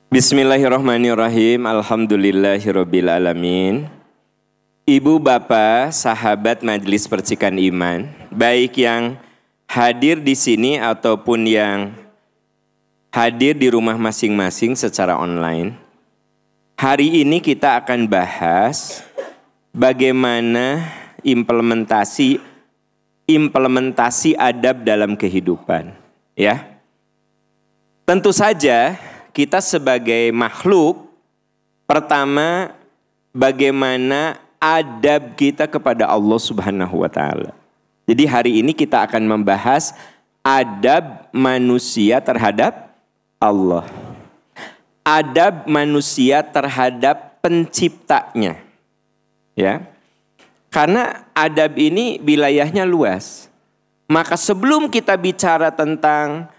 Bismillahirrahmanirrahim. Alhamdulillahirabbil alamin. Ibu, bapak, sahabat Majelis Percikan Iman, baik yang hadir di sini ataupun yang hadir di rumah masing-masing secara online. Hari ini kita akan bahas bagaimana implementasi adab dalam kehidupan, ya. Tentu saja kita sebagai makhluk, pertama bagaimana adab kita kepada Allah Subhanahu wa Ta'ala. Jadi hari ini kita akan membahas adab manusia terhadap Allah. Adab manusia terhadap penciptanya. Ya. Karena adab ini wilayahnya luas. Maka sebelum kita bicara tentang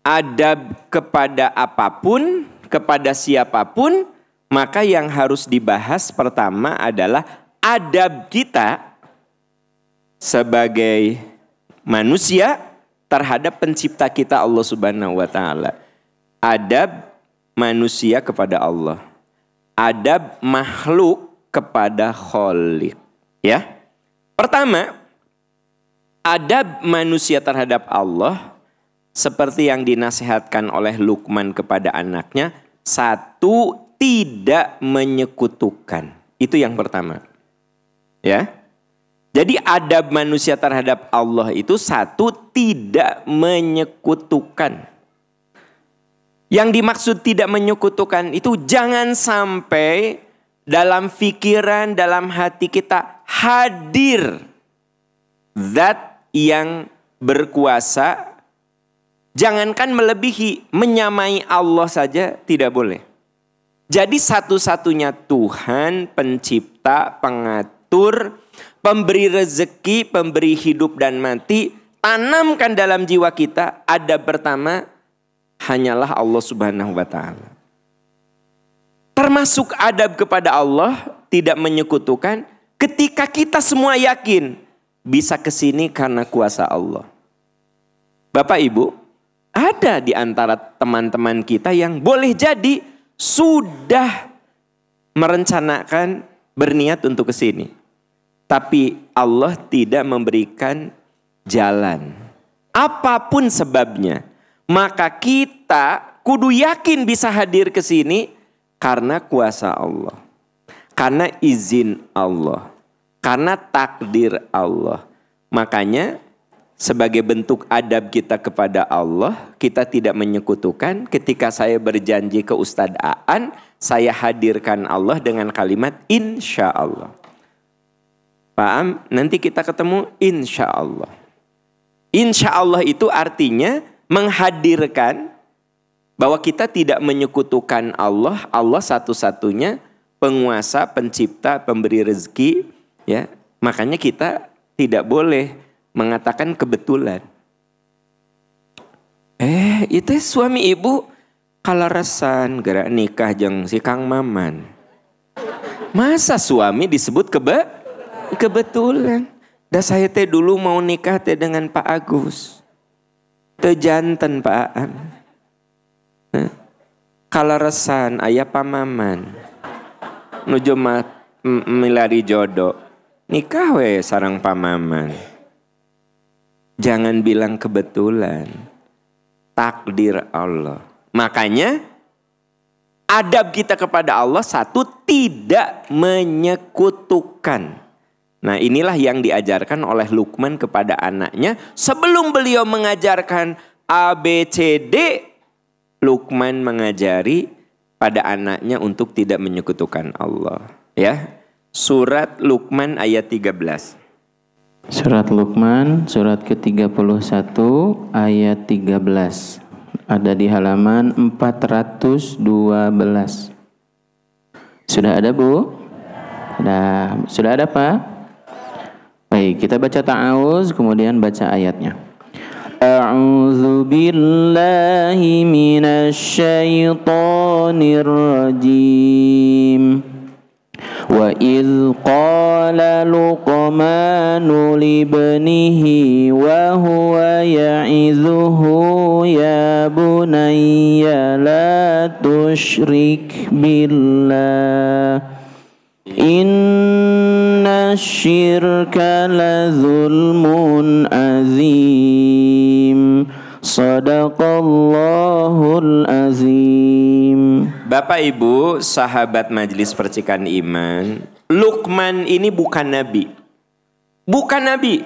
adab kepada apapun, kepada siapapun, maka yang harus dibahas pertama adalah adab kita sebagai manusia terhadap pencipta kita Allah Subhanahu wa Ta'ala. Adab manusia kepada Allah. Adab makhluk kepada Khaliq. Ya. Pertama, adab manusia terhadap Allah seperti yang dinasihatkan oleh Luqman kepada anaknya, satu, tidak menyekutukan. Itu yang pertama. Ya. Jadi adab manusia terhadap Allah itu satu, tidak menyekutukan. Yang dimaksud tidak menyekutukan itu jangan sampai dalam pikiran, dalam hati kita hadir zat yang berkuasa. Jangankan melebihi, menyamai Allah saja tidak boleh. Jadi satu-satunya Tuhan, pencipta, pengatur, pemberi rezeki, pemberi hidup dan mati. Tanamkan dalam jiwa kita adab pertama hanyalah Allah Subhanahu wa Ta'ala. Termasuk adab kepada Allah tidak menyekutukan ketika kita semua yakin bisa kesini karena kuasa Allah. Bapak Ibu, ada di antara teman-teman kita yang boleh jadi sudah merencanakan berniat untuk ke sini. Tapi Allah tidak memberikan jalan. Apapun sebabnya. Maka kita kudu yakin bisa hadir ke sini karena kuasa Allah. Karena izin Allah. Karena takdir Allah. Makanya sebagai bentuk adab kita kepada Allah, kita tidak menyekutukan. Ketika saya berjanji ke Ustadz Aan, saya hadirkan Allah dengan kalimat insya Allah. Paham? Nanti kita ketemu insya Allah. Insya Allah itu artinya menghadirkan bahwa kita tidak menyekutukan Allah. Allah satu-satunya penguasa, pencipta, pemberi rezeki. Ya, makanya kita tidak boleh mengatakan kebetulan. Itu suami ibu kalarasan gerak nikah jeung si Kang Maman. Masa suami disebut kebetulan? Da saya teh dulu mau nikah teh dengan Pak Agus. Teu janten Pak Aan. Kalarasan aya pamaman. Nuju milari jodoh. Nikah we sareng pamaman. Jangan bilang kebetulan. Takdir Allah. Makanya adab kita kepada Allah satu, tidak menyekutukan. Nah inilah yang diajarkan oleh Luqman kepada anaknya. Sebelum beliau mengajarkan A, B, C, D, Luqman mengajari pada anaknya untuk tidak menyekutukan Allah. Ya, surat Luqman ayat 13. Surat Luqman, surat ke-31 ayat 13. Ada di halaman 412. Sudah ada Bu? Sudah ada Pak? Baik, kita baca ta'awuz kemudian baca ayatnya. A'udzu billahi minasy syaithanir rajim. Wa idh qala Luqmanu libnihi wa huwa ya'idhuhu ya bunayya la tusyrik billah inna syirka la zulmun azim. Sadaqallahul azim. Bapak Ibu, sahabat Majelis Percikan Iman, Luqman ini bukan nabi. Bukan nabi.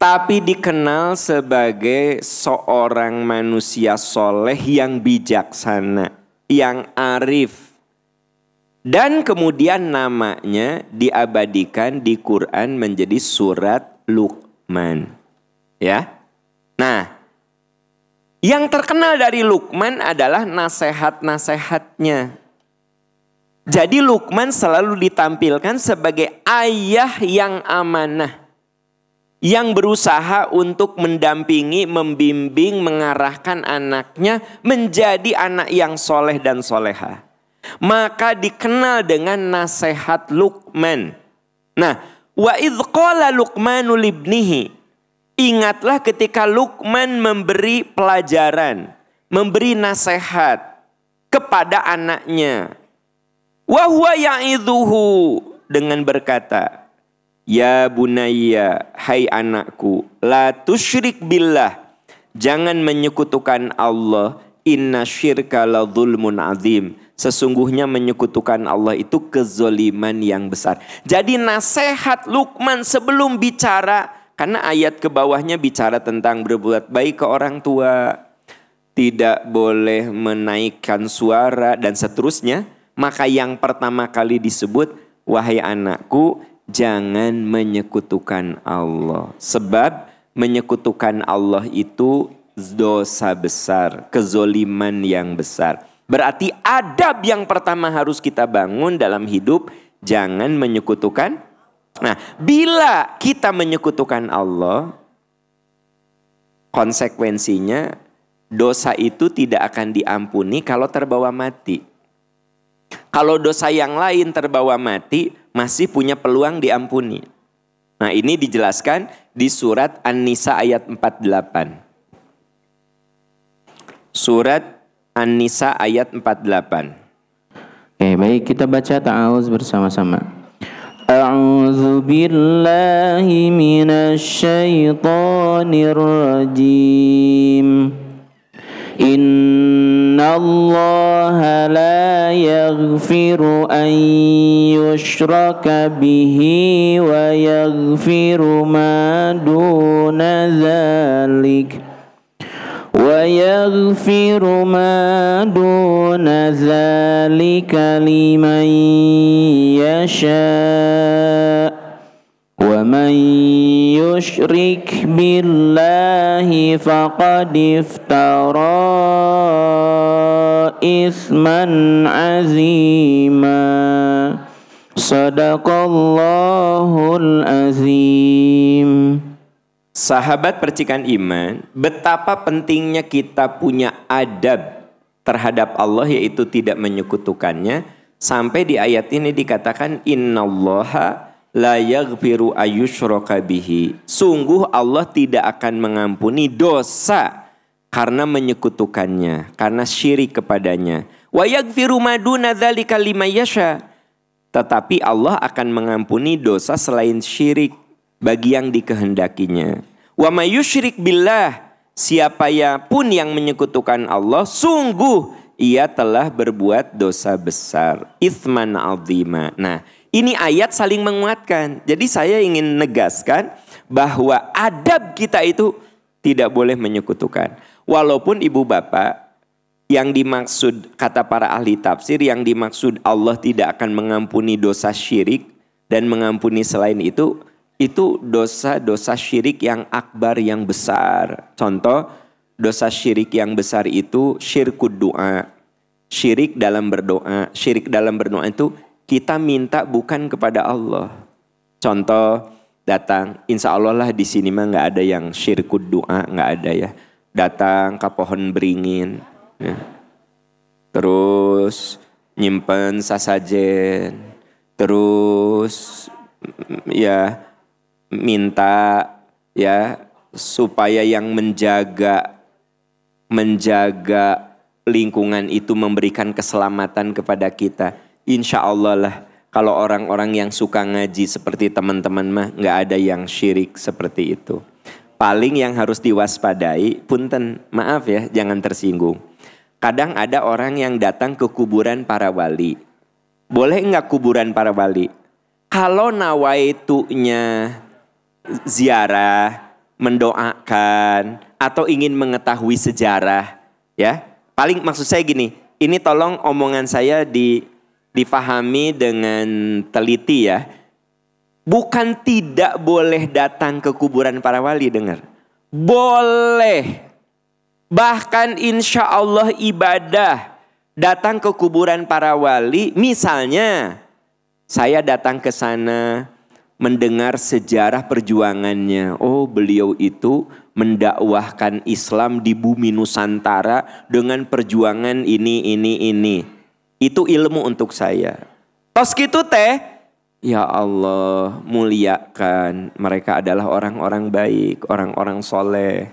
Tapi dikenal sebagai seorang manusia soleh yang bijaksana, yang arif. Dan kemudian namanya diabadikan di Quran menjadi surat Luqman. Ya. Nah, yang terkenal dari Luqman adalah nasihat-nasihatnya. Jadi Luqman selalu ditampilkan sebagai ayah yang amanah, yang berusaha untuk mendampingi, membimbing, mengarahkan anaknya menjadi anak yang soleh dan soleha. Maka dikenal dengan nasihat Luqman. Nah, wa idh qala Luqmanu libnihi. Ingatlah ketika Luqman memberi pelajaran, memberi nasihat kepada anaknya. Wa huwa ya'idhuhu, dengan berkata, ya bunayya, hai anakku, la tusyrik billah, jangan menyekutukan Allah, inna syirka la zulmun azim. Sesungguhnya menyekutukan Allah itu kezoliman yang besar. Jadi nasihat Luqman sebelum bicara, karena ayat ke bawahnya bicara tentang berbuat baik ke orang tua, tidak boleh menaikkan suara dan seterusnya. Maka yang pertama kali disebut, wahai anakku, jangan menyekutukan Allah. Sebab menyekutukan Allah itu dosa besar, kezoliman yang besar. Berarti adab yang pertama harus kita bangun dalam hidup, jangan menyekutukan. Nah, bila kita menyekutukan Allah, konsekuensinya dosa itu tidak akan diampuni kalau terbawa mati. Kalau dosa yang lain terbawa mati, masih punya peluang diampuni. Nah, ini dijelaskan di surat An-Nisa ayat 48. Surat An-Nisa ayat 48. Oke, baik, kita baca ta'awuz bersama-sama. A'udzu billahi minasy syaithanir rajim. Innallaha la yaghfiru an yushraka bihi wa yaghfiru ma duna dzalik. وَيَغْفِرُ مَا دُونَ ذَلِكَ لِمَنْ يَشَاءُ وَمَنْ يُشْرِكْ بِاللَّهِ فَقَدِ افْتَرَى إِثْمًا عَظِيمًا. Sadaqallahul azim. Sahabat Percikan Iman, betapa pentingnya kita punya adab terhadap Allah, yaitu tidak menyekutukannya. Sampai di ayat ini dikatakan innallaha la yaghfiru ayyushraka bihi. Sungguh Allah tidak akan mengampuni dosa karena menyekutukannya, karena syirik kepadanya. Wa yaghfiru ma duna dzalika liman yasha. Tetapi Allah akan mengampuni dosa selain syirik bagi yang dikehendakinya. Wa may yusyrik billah, siapa ya pun yang menyekutukan Allah, sungguh ia telah berbuat dosa besar, itsman azima. Nah, ini ayat saling menguatkan. Jadi saya ingin negaskan bahwa adab kita itu tidak boleh menyekutukan. Walaupun ibu bapak, yang dimaksud kata para ahli tafsir, yang dimaksud Allah tidak akan mengampuni dosa syirik dan mengampuni selain itu dosa-dosa syirik yang akbar, yang besar. Contoh, dosa syirik yang besar itu syirkud doa. Syirik dalam berdoa. Syirik dalam berdoa itu kita minta bukan kepada Allah. Contoh, datang, insya Allah lah di sini mah nggak ada yang syirkud doa, nggak ada ya. Datang ke pohon beringin, ya. Terus nyimpen sasajen, terus ya minta ya supaya yang menjaga lingkungan itu memberikan keselamatan kepada kita. Insya Allah lah, kalau orang-orang yang suka ngaji seperti teman-teman mah nggak ada yang syirik seperti itu. Paling yang harus diwaspadai, punten, maaf ya, jangan tersinggung. Kadang ada orang yang datang ke kuburan para wali. Boleh nggak kuburan para wali? Kalau nawaitunya ziarah, mendoakan, atau ingin mengetahui sejarah, ya. Paling maksud saya gini, ini tolong omongan saya difahami dengan teliti ya. Bukan tidak boleh datang ke kuburan para wali, dengar. Boleh. Bahkan insya Allah ibadah datang ke kuburan para wali. Misalnya saya datang ke sana mendengar sejarah perjuangannya. Oh, beliau itu mendakwahkan Islam di bumi Nusantara dengan perjuangan ini. Itu ilmu untuk saya. Tos gitu teh, ya Allah muliakan. Mereka adalah orang-orang baik, orang-orang soleh.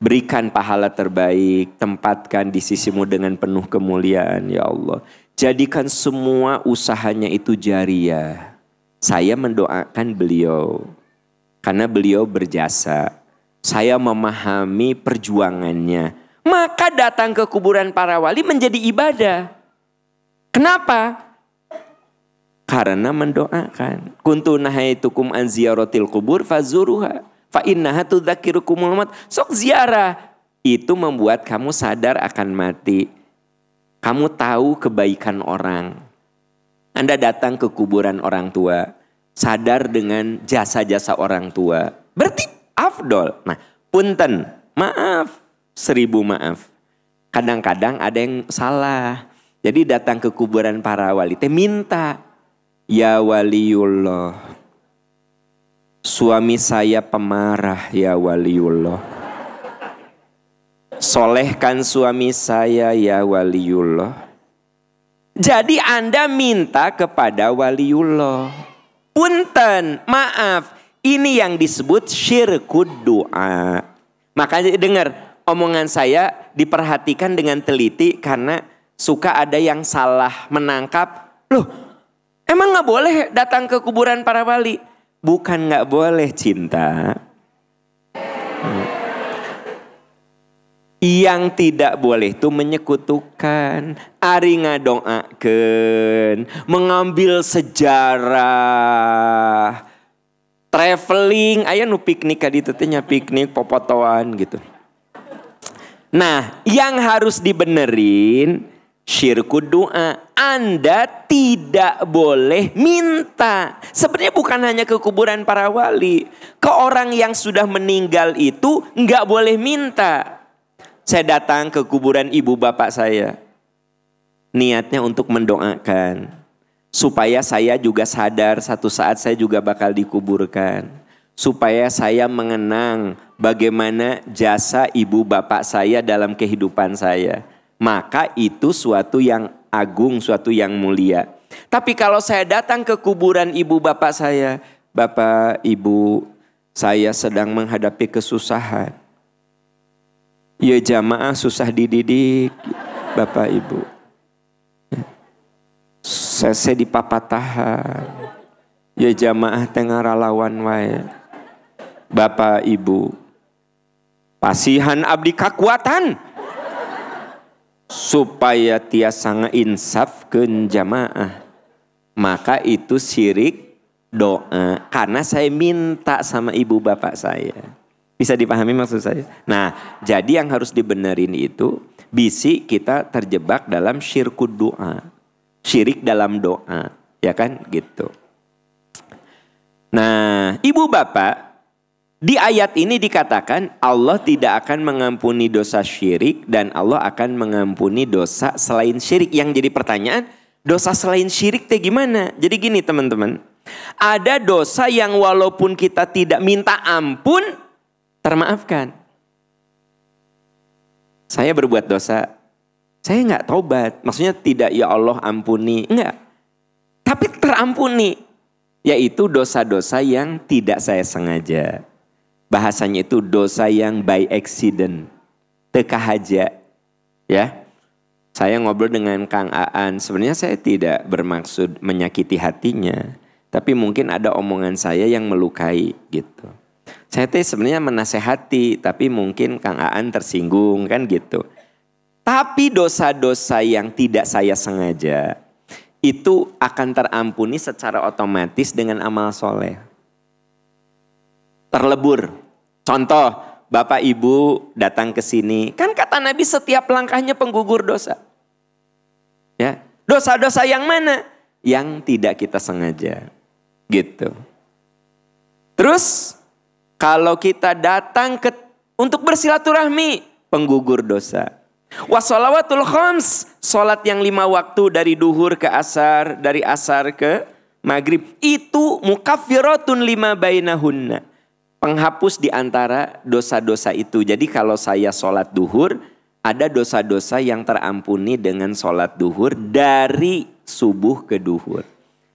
Berikan pahala terbaik, tempatkan di sisimu dengan penuh kemuliaan, ya Allah. Jadikan semua usahanya itu jariyah. Saya mendoakan beliau karena beliau berjasa. Saya memahami perjuangannya. Maka datang ke kuburan para wali menjadi ibadah. Kenapa? Karena mendoakan. Kuntu nahaitukum an ziyaratil kubur fazuruha fa innaha tudzakirukumul maut. Sok ziarah. Itu membuat kamu sadar akan mati. Kamu tahu kebaikan orang. Anda datang ke kuburan orang tua, sadar dengan jasa-jasa orang tua. Berarti afdol. Nah, punten, maaf, 1000 maaf. Kadang-kadang ada yang salah. Jadi datang ke kuburan para wali, minta, ya waliullah, suami saya pemarah ya waliullah. Solehkan suami saya ya waliullah. Jadi Anda minta kepada waliullah. Punten, maaf. Ini yang disebut syirkud doa. Makanya dengar omongan saya diperhatikan dengan teliti karena suka ada yang salah menangkap. Loh, emang gak boleh datang ke kuburan para wali? Bukan gak boleh, cinta. Yang tidak boleh itu menyekutukan, ari ngadoakeun, mengambil sejarah, traveling, aya nu piknik ka ditu teh nya piknik popotoan gitu. Nah, yang harus dibenerin syirkud doa. Anda tidak boleh minta. Sebenarnya bukan hanya ke kuburan para wali, ke orang yang sudah meninggal itu nggak boleh minta. Saya datang ke kuburan ibu bapak saya. Niatnya untuk mendoakan. Supaya saya juga sadar satu saat saya juga bakal dikuburkan. Supaya saya mengenang bagaimana jasa ibu bapak saya dalam kehidupan saya. Maka itu suatu yang agung, suatu yang mulia. Tapi kalau saya datang ke kuburan ibu bapak saya. Bapak, ibu, saya sedang menghadapi kesusahan. Ya jamaah susah dididik, Bapak Ibu. Saya di papatahan. Ya jamaah tengah lawan wae. Bapak Ibu. Pasihan abdi kakuatan. Supaya tiasa ngainsafkeun jamaah. Maka itu syirik doa. Karena saya minta sama ibu bapak saya. Bisa dipahami maksud saya? Nah, jadi yang harus dibenerin itu bisi kita terjebak dalam syirkud doa. Syirik dalam doa, ya kan gitu. Nah, ibu bapak, di ayat ini dikatakan Allah tidak akan mengampuni dosa syirik dan Allah akan mengampuni dosa selain syirik. Yang jadi pertanyaan, dosa selain syirik teh gimana? Jadi gini teman-teman, ada dosa yang walaupun kita tidak minta ampun, termaafkan. Saya berbuat dosa, saya nggak taubat. Maksudnya tidak ya Allah ampuni, enggak. tapi terampuni. Yaitu dosa-dosa yang tidak saya sengaja. Bahasanya itu dosa yang by accident. Teka haja. Ya. Saya ngobrol dengan Kang Aan. Sebenarnya saya tidak bermaksud menyakiti hatinya. Tapi mungkin ada omongan saya yang melukai gitu. Saya sebenarnya menasehati. Tapi mungkin Kang Aan tersinggung kan gitu. Tapi dosa-dosa yang tidak saya sengaja. Itu akan terampuni secara otomatis dengan amal soleh. Terlebur. Contoh, Bapak Ibu datang ke sini. Kan kata Nabi setiap langkahnya penggugur dosa. Ya, dosa-dosa yang mana? Yang tidak kita sengaja. Gitu. Terus, kalau kita datang untuk bersilaturahmi, penggugur dosa. Wassalawatul khams, sholat yang 5 waktu dari duhur ke asar, dari asar ke maghrib. Itu mukaffiratun lima bainahunna. Penghapus di antara dosa-dosa itu. Jadi kalau saya sholat duhur, ada dosa-dosa yang terampuni dengan sholat duhur dari subuh ke duhur.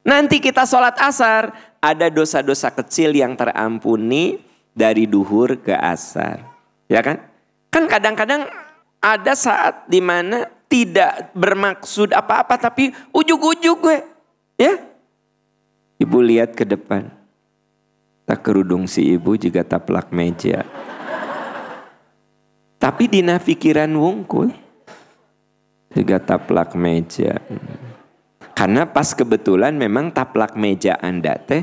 Nanti kita sholat asar, ada dosa-dosa kecil yang terampuni dari duhur ke asar. Ya kan? Kan kadang-kadang ada saat dimana tidak bermaksud apa-apa tapi ujug-ujug gue. Ya. Ibu lihat ke depan. Tak kerudung si ibu juga taplak meja. Tapi dina pikiran wungkul. Juga taplak meja. Karena pas kebetulan memang taplak meja Anda teh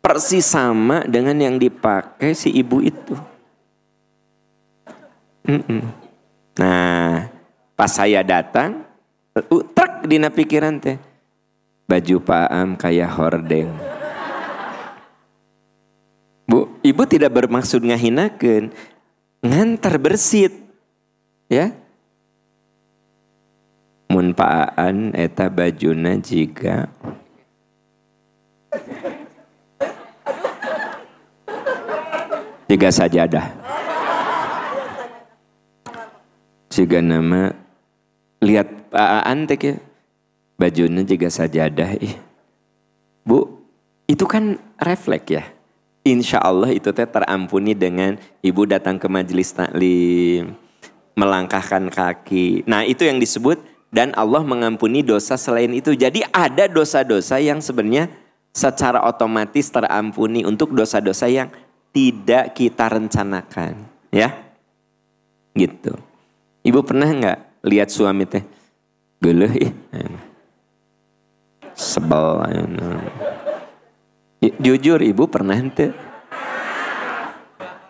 persis sama dengan yang dipakai si ibu itu. Nah, pas saya datang, trek dina pikiran teh. Baju Pak Am kayak hordeng. Bu, ibu tidak bermaksud ngahinakeun, ngantar bersit. Ya. Mun Pak Aan eta bajuna jiga sajadah. Jiga nama lihat Pak Aan teh ya. Bajunya juga sajadah. Bu, itu kan refleks ya. Insya Allah itu teh terampuni dengan ibu datang ke majelis taklim, melangkahkan kaki. Nah itu yang disebut dan Allah mengampuni dosa selain itu. Jadi ada dosa-dosa yang sebenarnya secara otomatis terampuni untuk dosa-dosa yang tidak kita rencanakan. Ya, gitu. Ibu pernah nggak lihat suami teh geuleuh sebel. Jujur ibu pernah ente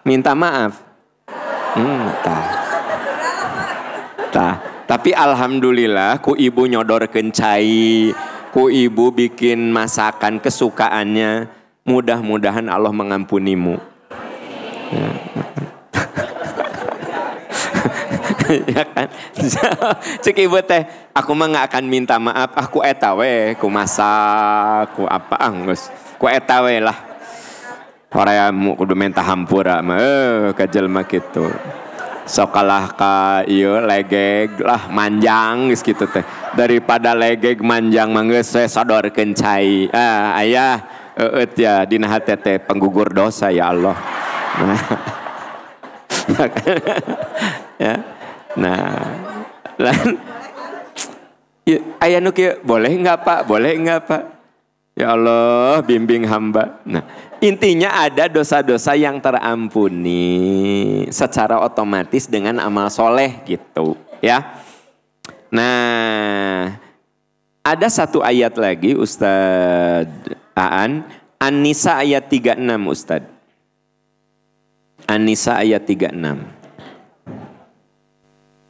minta maaf? Tapi alhamdulillah ku ibu nyodorkeun cai, ku ibu bikin masakan kesukaannya. Mudah-mudahan Allah mengampunimu. Ya kan? Cek ibu teh, aku mah gak akan minta maaf. Aku eta we, ku masak, ku apa anggus. Ku eta we lah. Horeamu kudu minta hampura mah ka jelema kitu. Sokalah ka ieu legeg lah manjang geus kitu teh. Daripada legeg manjang mah geus we sodorkeun cai. Aya eut ya dina hate teh penggugur dosa ya Allah. Ya. Nah, aya nu kieu boleh enggak Pak? Boleh enggak Pak? Ya Allah, bimbing hamba. Nah, intinya ada dosa-dosa yang terampuni secara otomatis dengan amal soleh gitu, ya. Nah, ada satu ayat lagi Ustadz Aan, An-Nisa ayat 36 Ustadz. An-Nisa ayat 36.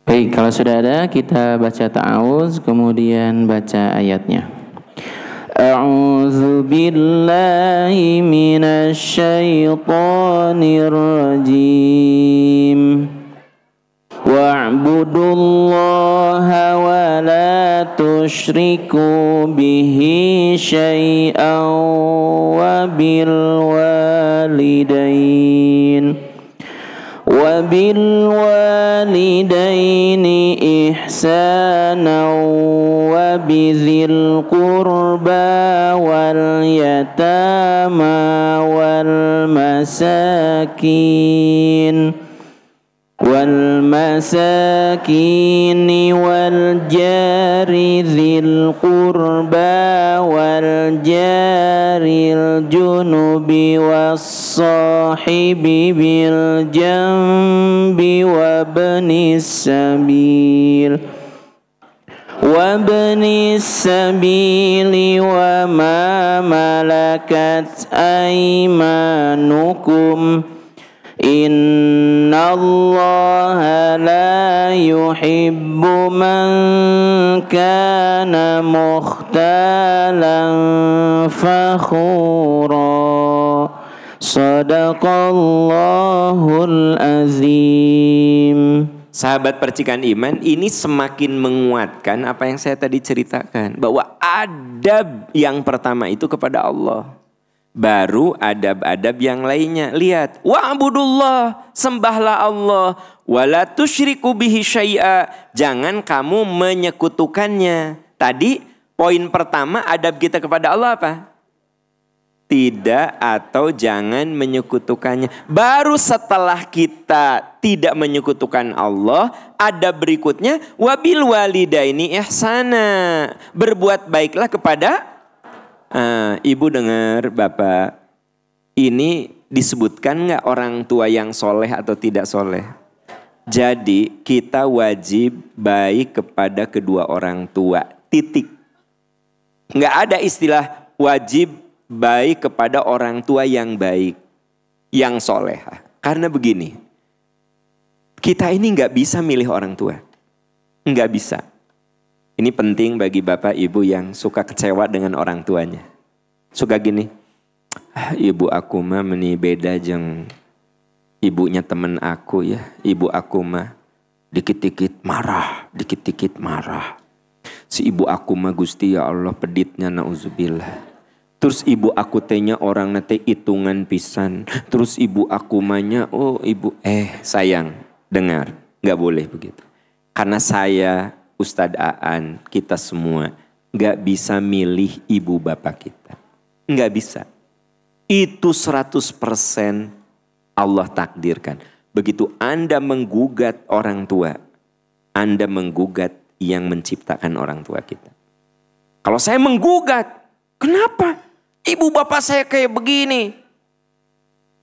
Baik, kalau sudah ada kita baca ta'awuz kemudian baca ayatnya. A'udzu billahi minasy syaithanir rajim. Wa'budullaha wa la tusyriku bihi syai'an wa bil walidain وبالوالدين إحسانا وبذي القربى واليتامى والمساكين والجار ذي القربى والجار الجنب والصاحب بالجنب وابن السبيل وما ملكت أيمانكم إن الله لا يحب من كان مختالا فخورا Sadaqallahul azim. Sahabat percikan iman, ini semakin menguatkan apa yang saya tadi ceritakan, bahwa adab yang pertama itu kepada Allah, baru adab-adab yang lainnya. Lihat, wa'budullah, sembahlah Allah, wala tusyriku bihi syai'a, jangan kamu menyekutukannya. Tadi poin pertama adab kita kepada Allah apa? Tidak atau jangan menyekutukannya. Baru setelah kita tidak menyekutukan Allah, adab berikutnya wabil walidaini ihsana, berbuat baiklah kepada ibu dengar, bapak, ini disebutkan nggak orang tua yang soleh atau tidak soleh? Jadi kita wajib baik kepada kedua orang tua, titik. Nggak ada istilah wajib baik kepada orang tua yang baik, yang soleh. Karena begini, kita ini nggak bisa milih orang tua, nggak bisa. Ini penting bagi bapak ibu yang suka kecewa dengan orang tuanya. Suka gini, ibu aku mah meni beda jeng ibunya temen aku ya. Ibu aku mah dikit-dikit marah, dikit-dikit marah. Si ibu aku mah Gusti ya Allah peditnya, nauzubillah. Terus ibu aku tanya orang nate hitungan pisan. Terus ibu aku manya, oh ibu, sayang, dengar, nggak boleh begitu. Karena saya, Ustadz Aan, kita semua nggak bisa milih ibu bapak kita, nggak bisa. Itu 100% Allah takdirkan. Begitu Anda menggugat orang tua, Anda menggugat yang menciptakan orang tua kita. Kalau saya menggugat, kenapa? Ibu bapak saya kayak begini.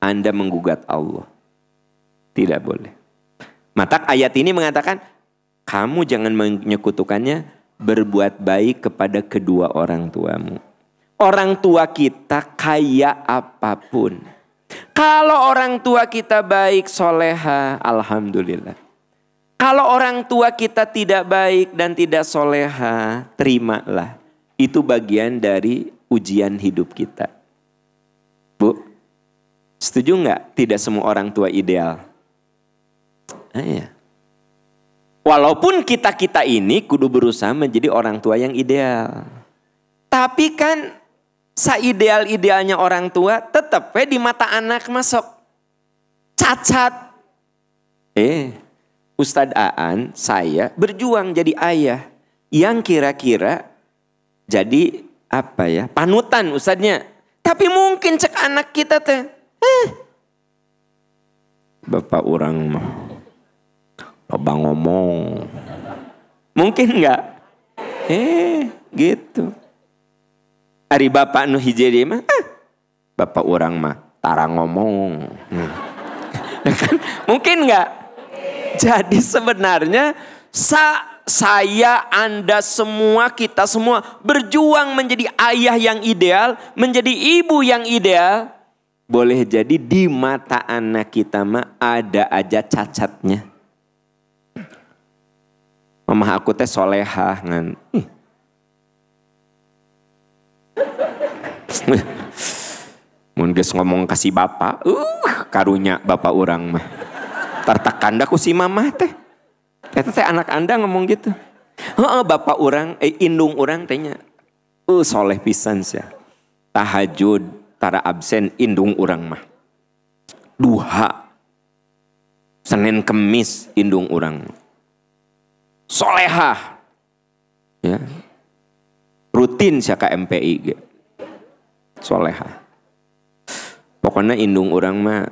Anda menggugat Allah. Tidak boleh. Maka ayat ini mengatakan, kamu jangan menyekutukannya, berbuat baik kepada kedua orang tuamu. Orang tua kita kaya apapun, kalau orang tua kita baik, soleha, alhamdulillah. Kalau orang tua kita tidak baik dan tidak soleha, terimalah. Itu bagian dari ujian hidup kita. Bu, setuju nggak? Tidak semua orang tua ideal. Iya. Walaupun kita ini kudu berusaha menjadi orang tua yang ideal. Tapi kan seideal-idealnya orang tua tetap di mata anak masuk cacat. Ustadz Aan, saya berjuang jadi ayah yang kira-kira jadi apa ya, panutan ustadznya. Tapi mungkin cek anak kita teh, bapak orang mah, bapak ngomong, mungkin nggak? Gitu. Ari bapak nu hijri mah, bapak orang mah, tara ngomong. Mungkin nggak? Jadi sebenarnya saya, Anda semua, kita semua berjuang menjadi ayah yang ideal, menjadi ibu yang ideal. Boleh jadi di mata anak kita mah ada aja cacatnya. Mama aku teh solehah ngan. Mun geus ngomong kasih bapak, karunya bapak orang mah. Tartakanda ku si mama teh. Eta teh anak Anda ngomong gitu. Bapak orang, indung orang tanya, soleh pisan sia. Tahajud, tara absen indung orang mah. Duha, Senin Kemis indung orang. Solehah. Ya. rutin sia ka MPI ge. Soleha. Pokoknya indung orang mah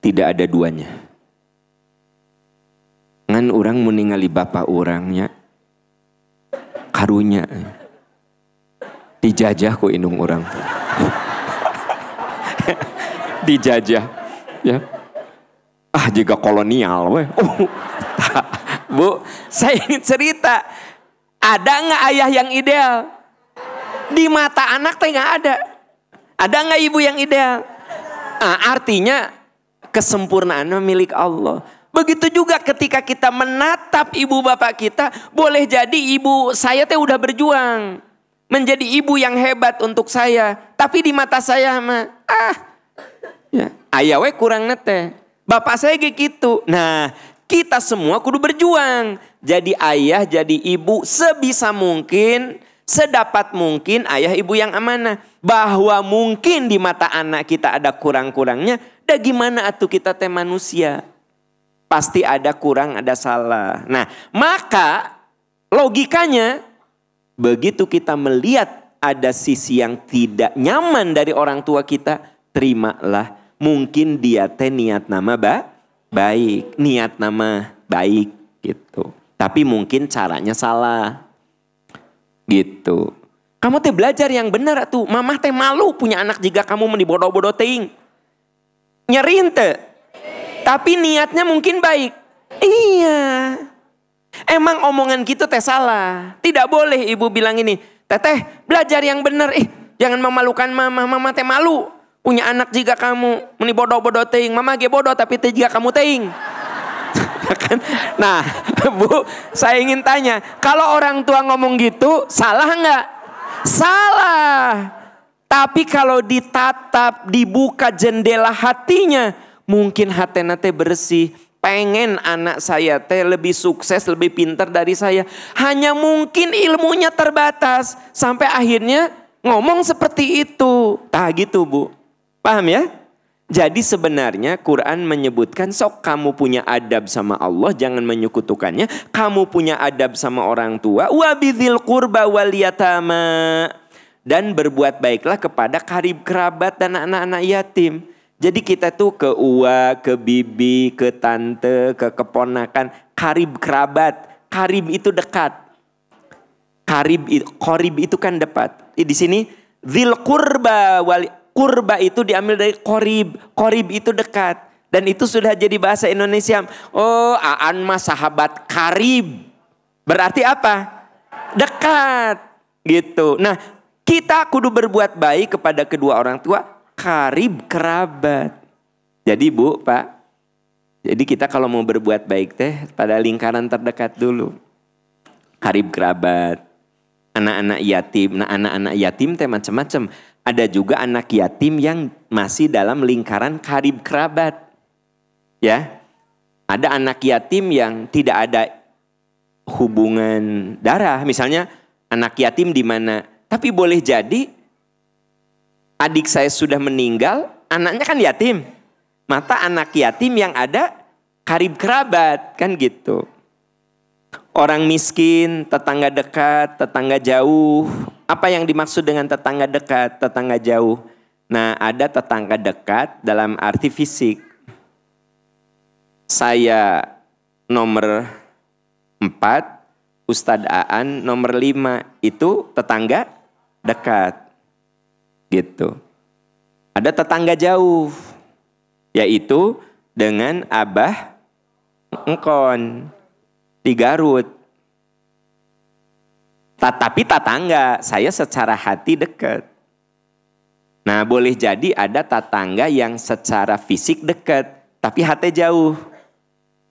tidak ada duanya. Ngan orang meningali bapak orangnya karunya dijajah ku indung orang. Dijajah ya. Juga kolonial weh. Bu, saya ingin cerita. Ada nggak ayah yang ideal? Di mata anak teh nggak ada. Ada nggak ibu yang ideal? Artinya kesempurnaan milik Allah. Begitu juga ketika kita menatap ibu bapak kita, boleh jadi ibu saya teh udah berjuang menjadi ibu yang hebat untuk saya, tapi di mata saya mah ya, ayah we kurang nete. Bapak saya kayak gitu. Nah, kita semua kudu berjuang. Jadi ayah, jadi ibu sebisa mungkin, sedapat mungkin ayah ibu yang amanah. Bahwa mungkin di mata anak kita ada kurang-kurangnya. Dah gimana atuh kita teh manusia. Pasti ada kurang, ada salah. Nah, maka logikanya begitu kita melihat ada sisi yang tidak nyaman dari orang tua kita, terimalah. Mungkin dia teh niat nama baik, niat nama baik gitu. Tapi mungkin caranya salah gitu. Kamu teh belajar yang benar tuh. Mamah teh malu punya anak jika kamu menibodoh-bodoh teing. Nyerin teh. Tapi niatnya mungkin baik. Iya. Emang omongan gitu teh salah. Tidak boleh ibu bilang ini. Teteh belajar yang benar. Jangan memalukan mama. Mama teh malu. Punya anak jika kamu menibodoh-bodoh teing. Mama ge bodoh tapi teh jika kamu teing. Nah Bu, saya ingin tanya. Kalau orang tua ngomong gitu, salah enggak? Salah. Tapi kalau ditatap, dibuka jendela hatinya, mungkin hatena teh bersih. Pengen anak saya teh lebih sukses, lebih pintar dari saya. Hanya mungkin ilmunya terbatas. Sampai akhirnya ngomong seperti itu. Nah gitu Bu. Paham ya? Jadi sebenarnya Quran menyebutkan sok kamu punya adab sama Allah, jangan menyekutukannya. Kamu punya adab sama orang tua. Wa bidzil qurba wal yatama. Dan berbuat baiklah kepada karib kerabat dan anak-anak yatim. Jadi kita tuh ke uwa, ke bibi, ke tante, ke keponakan. Karib kerabat. Karib itu dekat. Qarib itu kan dekat. Di sini dzil qurba wal kurba itu diambil dari qorib. Qorib itu dekat. Dan itu sudah jadi bahasa Indonesia. Oh, Aan mah sahabat karib. Berarti apa? Dekat. Gitu. Nah, kita kudu berbuat baik kepada kedua orang tua. Karib kerabat. Jadi Bu, Pak. Jadi kita kalau mau berbuat baik teh pada lingkaran terdekat dulu. Karib kerabat. Anak-anak yatim. Nah, anak-anak yatim teh macam-macam. Ada juga anak yatim yang masih dalam lingkaran karib kerabat. Ya. Ada anak yatim yang tidak ada hubungan darah. Misalnya anak yatim di mana. Tapi boleh jadi adik saya sudah meninggal, anaknya kan yatim. Maka anak yatim yang ada karib kerabat. Kan gitu. Orang miskin, tetangga dekat, tetangga jauh. Apa yang dimaksud dengan tetangga dekat, tetangga jauh? Nah, ada tetangga dekat dalam arti fisik. Saya nomor 4, Ustadz Aan nomor 5. Itu tetangga dekat. Gitu. Ada tetangga jauh. Yaitu dengan Abah Engkon di Garut. Tapi tetangga, saya secara hati dekat. Nah, boleh jadi ada tetangga yang secara fisik dekat, tapi hati jauh.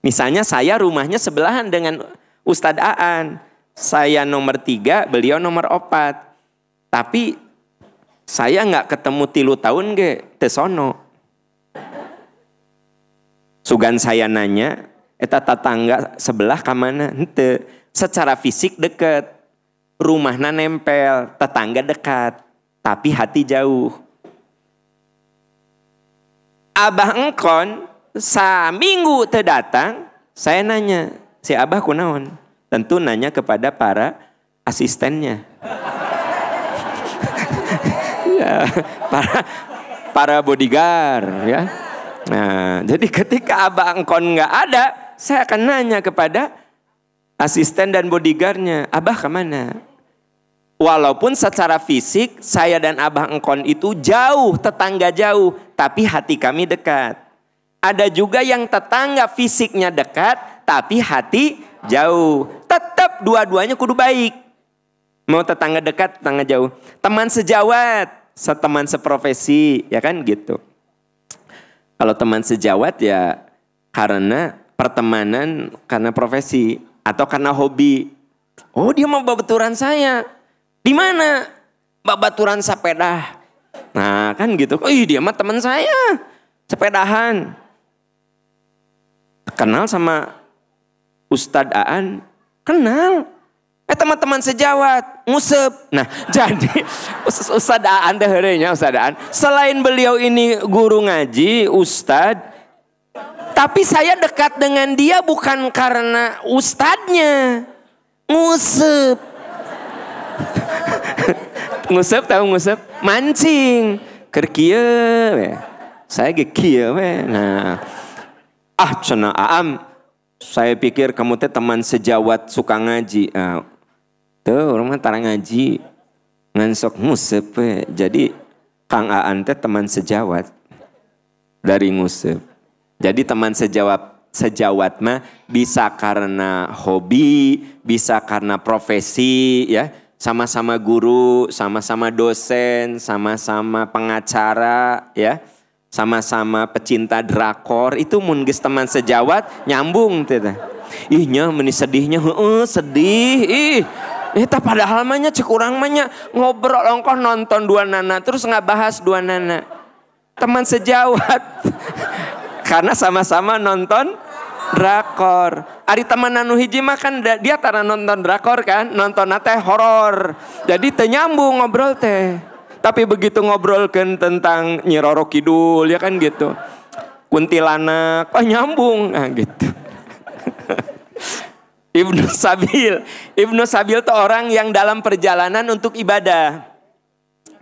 Misalnya saya rumahnya sebelahan dengan Ustadz Aan. Saya nomor 3, beliau nomor 4. Tapi saya nggak ketemu 3 tahun tesono. Sugan saya nanya, eta tetangga sebelah kamana? Henteu. Secara fisik dekat. Rumahna nempel, tetangga dekat, tapi hati jauh. Abah Engkon saminggu teu datang, saya nanya, si Abah kunaon? Tentu nanya kepada para asistennya. Ya, para bodyguard ya. Nah, jadi ketika abah engkon nggak ada, saya akan nanya kepada asisten dan bodyguardnya, abah kemana? Walaupun secara fisik saya dan abah engkon itu jauh, tetangga jauh, tapi hati kami dekat. Ada juga yang tetangga fisiknya dekat, tapi hati jauh. Tetap dua-duanya kudu baik. Mau tetangga dekat, tetangga jauh. Teman sejawat, teman seprofesi, ya kan gitu. Kalau teman sejawat ya karena pertemanan, karena profesi atau karena hobi. Oh, dia mau babaturan saya. Di mana? Babaturan sepeda. Nah, kan gitu. Oh, dia mah teman saya. Sepedahan. Kenal sama Ustadz Aan? Kenal. Teman-teman sejawat, ngusep. Nah, jadi Ustadz Aan teh heureunya Ustadz Aan. Selain beliau ini guru ngaji, ustadz, tapi saya dekat dengan dia bukan karena ustadznya. Ngusep. Ngusep tahu ngusep? Mancing. Keur kieu we. Saya ge kieu we. Nah, cenah Aam, saya pikir kamu teh teman sejawat suka ngaji. Tuh orang mah tara ngaji ngan sok ngusep we. Jadi Kang Aan teh teman sejawat dari ngusep. Jadi teman sejawat mah bisa karena hobi, bisa karena profesi ya. Sama-sama guru, sama-sama dosen, sama-sama pengacara ya. Sama-sama pecinta drakor, itu mun geus teman sejawat nyambung teh. Ih nya meni sedihnya, sedih. Padahal mah nya cek urang mah nya ngobrol ongkoh nonton dua nana terus ngabahas dua nana. Teman sejawat. Karena sama-sama nonton drakor. Ari teman anu hiji mah kan dia tara nonton drakor kan, nonton teh horor. Jadi teu nyambung ngobrol teh. Tapi begitu ngobrolkeun tentang Nyi Roro Kidul ya kan gitu. Kuntilanak, nyambung. Nah gitu. Ibnu Sabil itu orang yang dalam perjalanan untuk ibadah.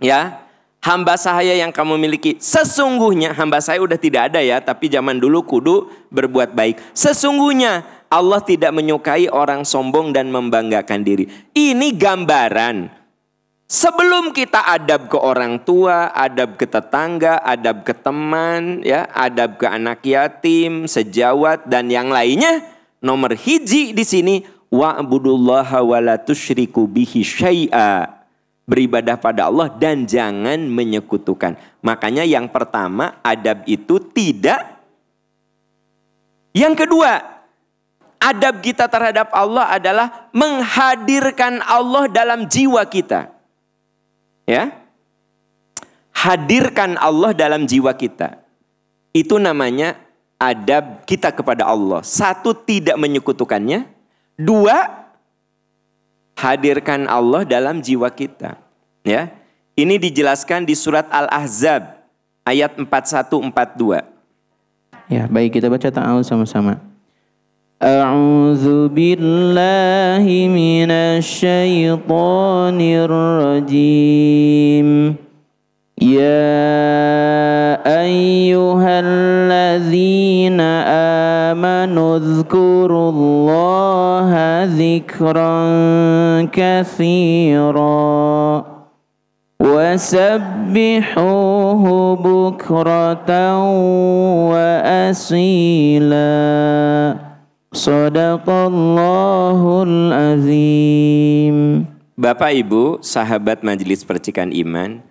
Ya, hamba saya yang kamu miliki. Sesungguhnya hamba saya udah tidak ada ya, tapi zaman dulu kudu berbuat baik. Sesungguhnya Allah tidak menyukai orang sombong dan membanggakan diri. Ini gambaran. Sebelum kita adab ke orang tua, adab ke tetangga, adab ke teman, ya, adab ke anak yatim, sejawat dan yang lainnya. Nomor hiji di sini wa'budullaha wa la tusyriku bihi syai'a. Beribadah pada Allah dan jangan menyekutukan. Makanya yang pertama adab itu tidak. Yang kedua, adab kita terhadap Allah adalah menghadirkan Allah dalam jiwa kita. Ya. Hadirkan Allah dalam jiwa kita. Itu namanya adab kita kepada Allah. Satu, tidak menyekutukannya. Dua, hadirkan Allah dalam jiwa kita. Ya, ini dijelaskan di surat Al-Ahzab ayat 41-42. Ya, baik kita baca ta'awudz sama-sama. A'udzu billahi minasy syaithanir rajim. Ya ayyuhalladzina amanu dzkurullaha dzikran katsira wasabbihuhu bukratan wa asila. Shadaqallahul azim. Bapak Ibu, sahabat Majelis Percikan Iman,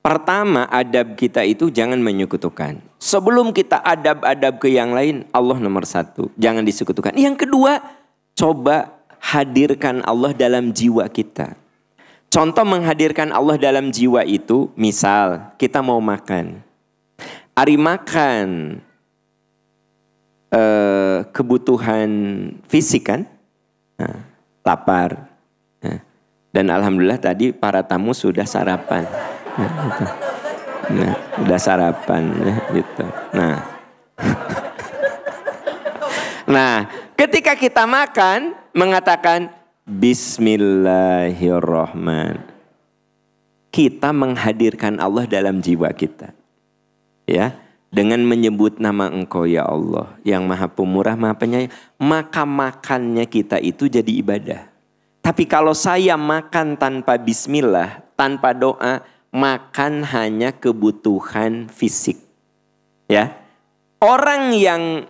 pertama adab kita itu jangan menyekutukan. Sebelum kita adab-adab ke yang lain, Allah nomor satu, jangan disekutukan. Yang kedua, coba hadirkan Allah dalam jiwa kita. Contoh menghadirkan Allah dalam jiwa itu, misal kita mau makan. Ari makan kebutuhan fisik kan, lapar. Dan alhamdulillah tadi para tamu sudah sarapan. Nah, udah sarapan gitu. Nah, ketika kita makan mengatakan Bismillahirrahmanirrahim. Kita menghadirkan Allah dalam jiwa kita. Ya, dengan menyebut nama Engkau ya Allah yang Maha Pemurah, Maha Penyayang, maka makannya kita itu jadi ibadah. Tapi kalau saya makan tanpa bismillah, tanpa doa, makan hanya kebutuhan fisik. Ya. Orang yang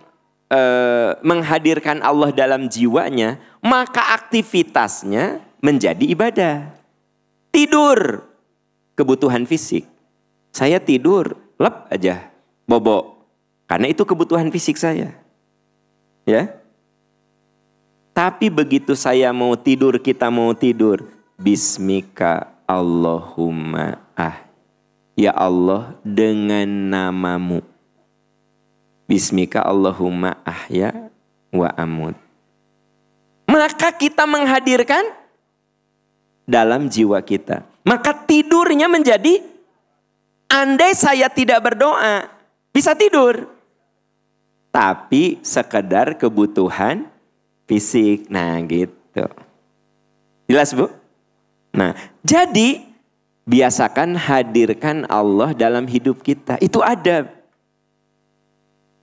menghadirkan Allah dalam jiwanya, maka aktivitasnya menjadi ibadah. Tidur, kebutuhan fisik. Saya tidur, lep aja, bobok. Karena itu kebutuhan fisik saya. Ya. Tapi begitu saya mau tidur, kita mau tidur, Bismika Allahumma ya Allah dengan namamu. Bismika Allahumma ahya wa amut. Maka kita menghadirkan dalam jiwa kita. Maka tidurnya menjadi, andai saya tidak berdoa, bisa tidur. Tapi sekedar kebutuhan fisik. Nah gitu. Jelas Bu? Nah jadi biasakan hadirkan Allah dalam hidup kita. Itu adab.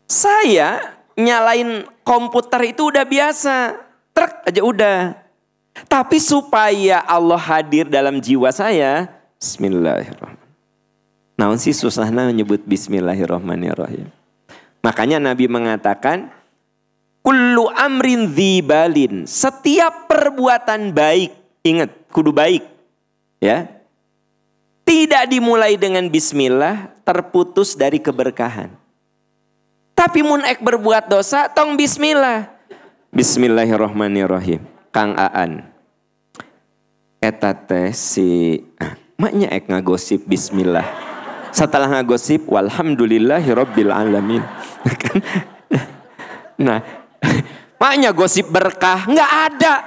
Saya nyalain komputer itu udah biasa. Trek aja udah. Tapi supaya Allah hadir dalam jiwa saya, Bismillahirrahmanirrahim. Namun sih susahnya menyebut Bismillahirrahmanirrahim. Makanya Nabi mengatakan, kullu amrin dzibalin. Setiap perbuatan baik, ingat, kudu baik. Ya. Tidak dimulai dengan bismillah, terputus dari keberkahan. Tapi mun ek berbuat dosa, tong bismillah. Bismillahirrahmanirrahim. Kang Aan. Eta teh si maknya ek ngagosip bismillah. Setelah ngagosip walhamdulillahirabbil alamin. Nah, maknya gosip berkah enggak ada.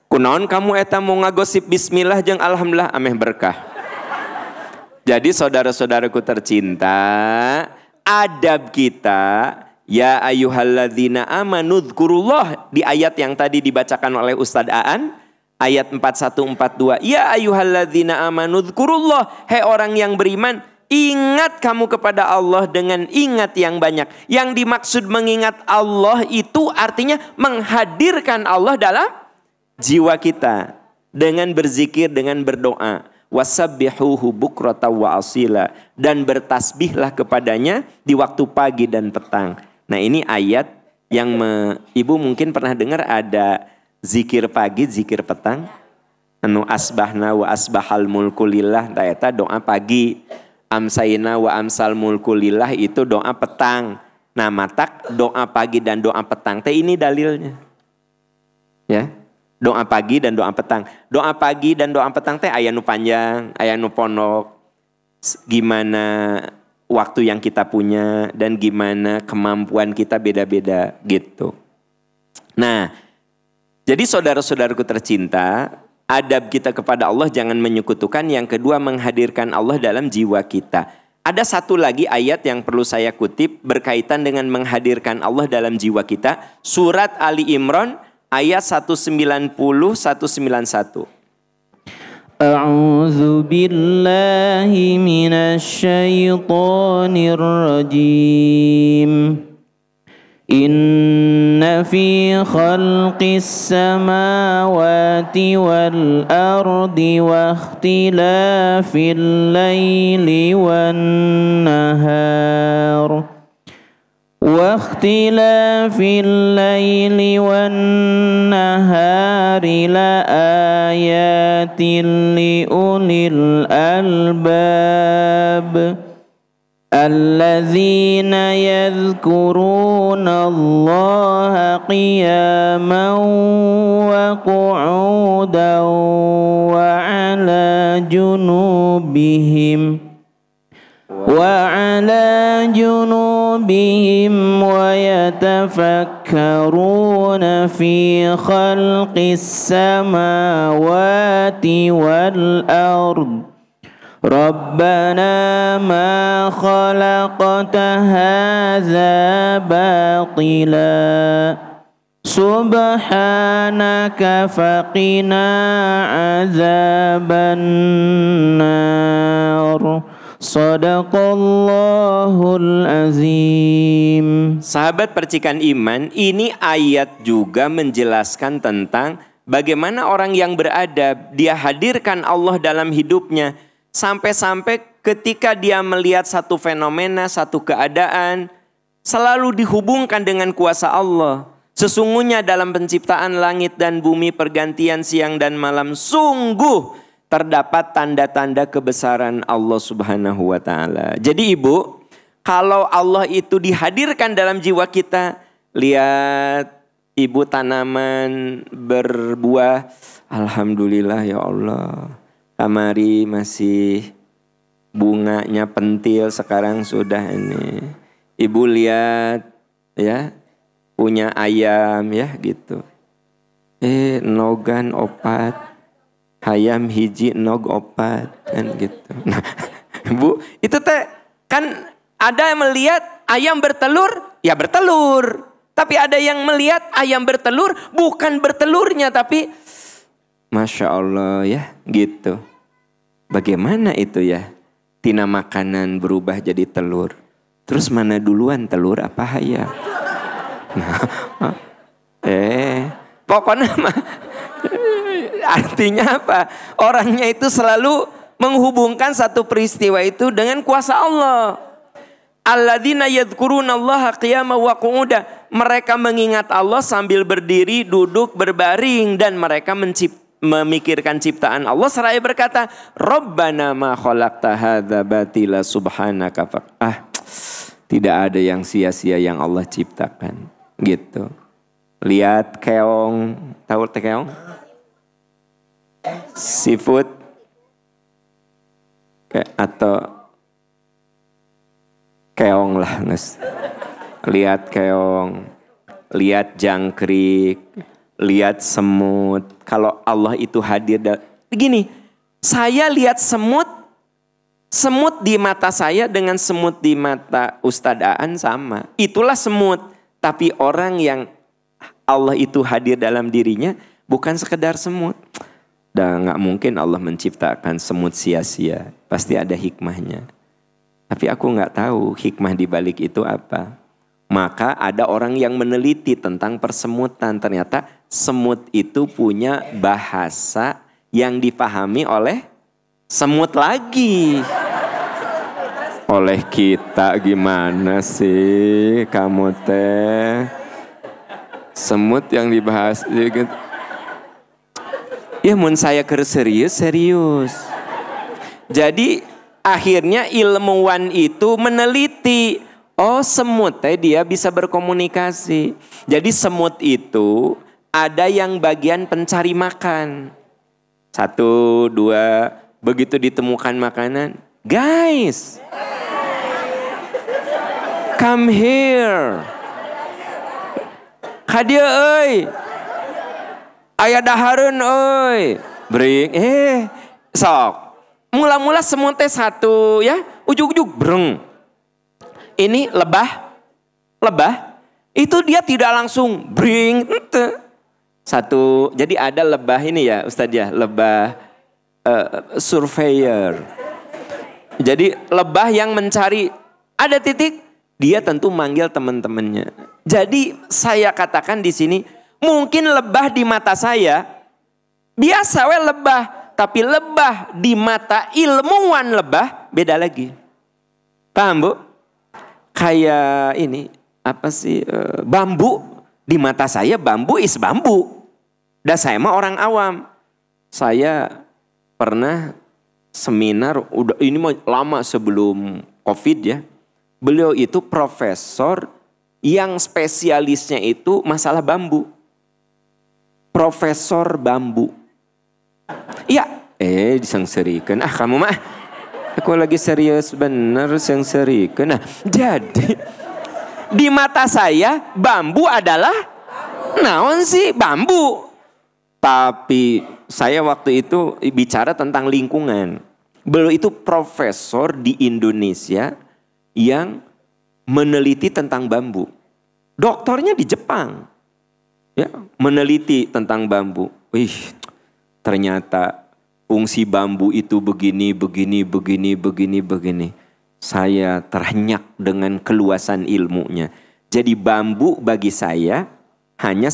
Kunaon kamu eta mau ngagosip bismillah jeung alhamdulillah ameh berkah. Jadi saudara-saudaraku tercinta, adab kita, ya ayyuhalladzina amanu dzkurullah, di ayat yang tadi dibacakan oleh Ustadz Aan, ayat 4142, ya ayyuhalladzina amanu dzkurullah, hei orang yang beriman, ingat kamu kepada Allah dengan ingat yang banyak. Yang dimaksud mengingat Allah itu artinya menghadirkan Allah dalam jiwa kita dengan berzikir, dengan berdoa. Wasabbihuhu bukrata wa asila, dan bertasbihlah kepadanya di waktu pagi dan petang. Nah ini ayat yang ibu mungkin pernah dengar ada zikir pagi, zikir petang. Anu asbahna wa asbahal mulku lillah, eta doa pagi. Amsayna wa amsal mulku lillah itu doa petang. Nah matak doa pagi dan doa petang teh ini dalilnya. Ya. Doa pagi dan doa petang. Doa pagi dan doa petang teh aya nu panjang, aya nu pondok. Gimana waktu yang kita punya dan gimana kemampuan kita beda-beda gitu. Nah, jadi saudara-saudaraku tercinta, adab kita kepada Allah jangan menyekutukan. Yang kedua, menghadirkan Allah dalam jiwa kita. Ada satu lagi ayat yang perlu saya kutip berkaitan dengan menghadirkan Allah dalam jiwa kita. Surat Ali Imran ayat 190-191. A'udzu billahi minasyaitonir rajim. Inna fi khalqis samawati wal ardi wa ikhtilafil laili wan nahar واختلاف الليل والنهار لآيات لأولي الألباب الذين يذكرون الله قياما وقعودا وعلى جنوبهم ويتفكرون في خلق السماوات والأرض ربنا ما خلقت هذا باطلا Subhanaka faqina azaban nar. Sadaqallahul azim. Sahabat percikan iman, ini ayat juga menjelaskan tentang bagaimana orang yang beradab, dia hadirkan Allah dalam hidupnya. Sampai-sampai ketika dia melihat satu fenomena, satu keadaan, selalu dihubungkan dengan kuasa Allah. Sesungguhnya dalam penciptaan langit dan bumi, pergantian siang dan malam, sungguh terdapat tanda-tanda kebesaran Allah Subhanahu wa ta'ala. Jadi ibu, kalau Allah itu dihadirkan dalam jiwa kita, lihat ibu tanaman berbuah, alhamdulillah ya Allah. Kamari masih bunganya pentil, sekarang sudah ini. Ibu lihat ya, punya ayam ya gitu. Nogan opat. Hayam hiji nog opat kan gitu. Nah, Bu, itu teh kan ada yang melihat ayam bertelur, ya bertelur. Tapi ada yang melihat ayam bertelur bukan bertelurnya tapi Masya Allah ya gitu. Bagaimana itu ya? Tina makanan berubah jadi telur. Terus mana duluan telur apa hayam? Nah, pokoknya mah artinya apa? Orangnya itu selalu menghubungkan satu peristiwa itu dengan kuasa Allah. Alladzina yadhkurunallaha qiyaman wa qu'udan. Mereka mengingat Allah sambil berdiri, duduk, berbaring, dan mereka memikirkan ciptaan Allah seraya berkata, Rabbana ma khalaqta hadza batila subhanaka. Tidak ada yang sia-sia yang Allah ciptakan. Gitu. Lihat keong, tahu keong? Seafood atau keong lah, nges. Lihat keong, lihat jangkrik, lihat semut. Kalau Allah itu hadir, begini, saya lihat semut di mata saya dengan semut di mata Ustadz Aan sama. Itulah semut. Tapi orang yang Allah itu hadir dalam dirinya bukan sekedar semut. Dan gak mungkin Allah menciptakan semut sia-sia. Pasti ada hikmahnya. Tapi aku gak tahu hikmah di balik itu apa. Maka ada orang yang meneliti tentang persemutan. Ternyata semut itu punya bahasa yang dipahami oleh semut lagi. Oleh kita gimana sih kamu teh? Semut yang dibahas gitu. Ya mun saya serius. Jadi akhirnya ilmuwan itu meneliti. Oh semut dia bisa berkomunikasi. Jadi semut itu ada yang bagian pencari makan. 1, 2, begitu ditemukan makanan. Guys, come here. Kadia euy. Aya dahareun euy. Bring sok. Mula-mula semut teh 1 ya, ujug-ujug breng. Ini lebah. Itu dia tidak langsung bring ente. 1. Jadi ada lebah ini ya Ustadz ya, lebah surveyor. Jadi lebah yang mencari ada titik, dia tentu manggil teman-temannya. Jadi saya katakan di sini, mungkin lebah di mata saya biasa lebah, tapi lebah di mata ilmuwan lebah beda lagi. Paham Bu? Kayak ini apa sih bambu di mata saya bambu is bambu. Dan saya mah orang awam. Saya pernah seminar udah ini mah lama sebelum Covid ya. Beliau itu profesor yang spesialisnya itu masalah bambu. Profesor bambu. Iya, disengserikan. Kamu mah aku lagi serius bener sengserikan. Nah, jadi di mata saya bambu adalah naon sih bambu. Tapi saya waktu itu bicara tentang lingkungan. Beliau itu profesor di Indonesia yang meneliti tentang bambu. Doktornya di Jepang. ya, meneliti tentang bambu. Wih, ternyata fungsi bambu itu begini. Saya terhenyak dengan keluasan ilmunya. Jadi bambu bagi saya hanya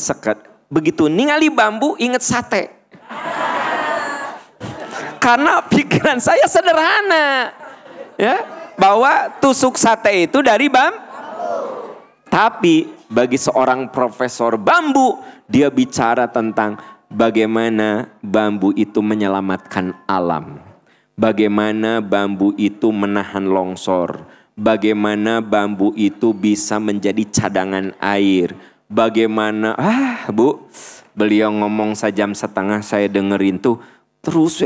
begitu ningali bambu ingat sate. Karena pikiran saya sederhana. Ya, bahwa tusuk sate itu dari bambu. Tapi bagi seorang profesor bambu, dia bicara tentang bagaimana bambu itu menyelamatkan alam. Bagaimana bambu itu menahan longsor. Bagaimana bambu itu bisa menjadi cadangan air. Bagaimana, Bu, beliau ngomong 1,5 jam saya dengerin tuh. Terus,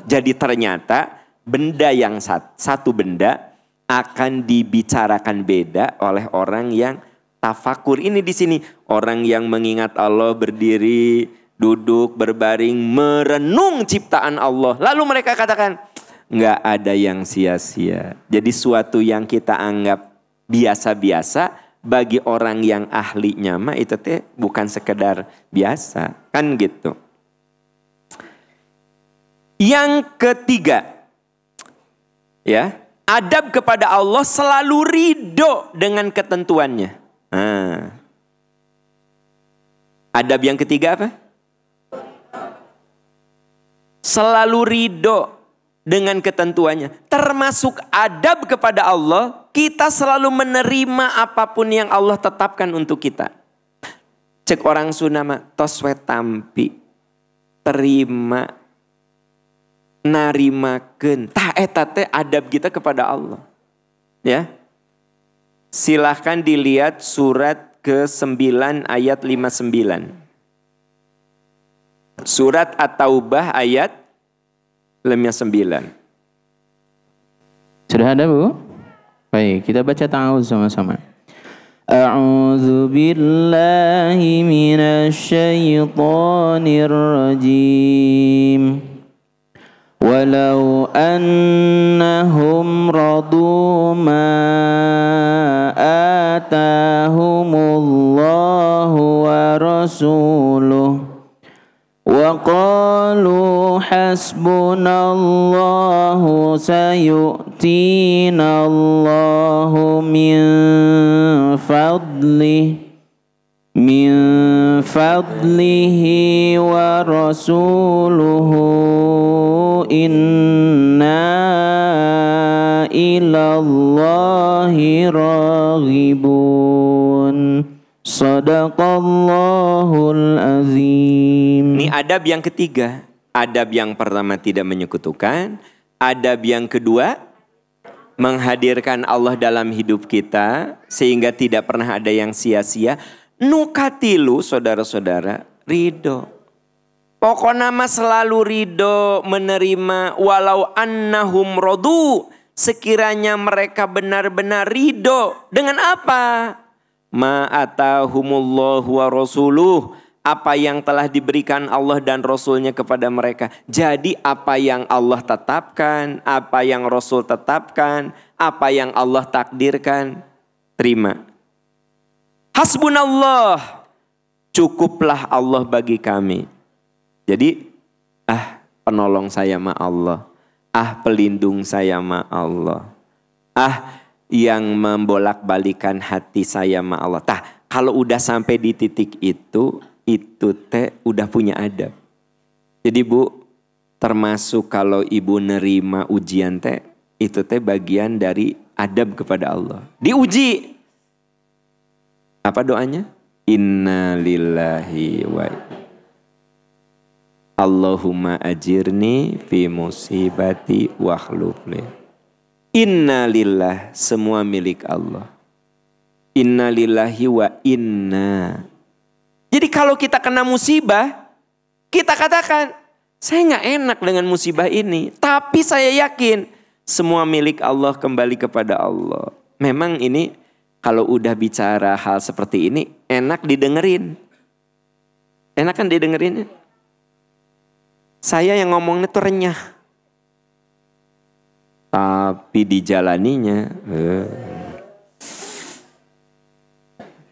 jadi ternyata benda yang satu benda akan dibicarakan beda oleh orang yang tafakur. Ini di sini orang yang mengingat Allah, berdiri, duduk, berbaring, merenung ciptaan Allah. Lalu mereka katakan, nggak ada yang sia-sia. Jadi suatu yang kita anggap biasa-biasa, bagi orang yang ahlinya mah itu teh bukan sekedar biasa, kan gitu. Yang ketiga, ya, adab kepada Allah selalu ridho dengan ketentuannya. Adab yang ketiga apa? Selalu ridho dengan ketentuannya. Termasuk adab kepada Allah, kita selalu menerima apapun yang Allah tetapkan untuk kita. Cek orang Sunda mah tos we tampi. Terima, narimakeun. Tah eta teh adab kita kepada Allah. Ya. Silahkan dilihat surat ke-9 ayat 59. Surat At-Taubah ayat 59. Sudah ada, Bu? Baik, kita baca ta'awudz sama-sama. A'udzu billahi minasyaitonir rajim. Walau annahum radu ma atahumullahu wa rasuluhu wa qalu hasbunallahu sayu'tinallahu min fadlihi wa rasuluhu inna ilallahi raghibun. Sadaqallahul azim. Ini adab yang ketiga. Adab yang pertama tidak menyekutukan. Adab yang kedua menghadirkan Allah dalam hidup kita sehingga tidak pernah ada yang sia-sia. Nukatilu saudara-saudara ridho. Pokoknya mah selalu ridho menerima walau annahum rodu. Sekiranya mereka benar-benar ridho. Dengan apa? Ma atahumullahu wa rasuluh. Apa yang telah diberikan Allah dan Rasulnya kepada mereka. Jadi apa yang Allah tetapkan, apa yang Rasul tetapkan, apa yang Allah takdirkan, terima. Hasbunallah, cukuplah Allah bagi kami. Jadi, penolong saya mah Allah. Pelindung saya mah Allah. Yang membolak-balikan hati saya mah Allah. Kalau udah sampai di titik itu teh udah punya adab. Jadi Bu, termasuk kalau ibu nerima ujian teh, itu teh bagian dari adab kepada Allah. Diuji. Apa doanya? Inna lillahi wa Allahumma ajirni fi musibati wa akhlufli. Inna lillah, semua milik Allah. Inna lillahi wa inna. Jadi kalau kita kena musibah, kita katakan, saya nggak enak dengan musibah ini. Tapi saya yakin, semua milik Allah kembali kepada Allah. Memang ini kalau udah bicara hal seperti ini, enak didengerin. Enak kan didengerinnya? Saya yang ngomongnya tuh renyah. Tapi dijalaninya.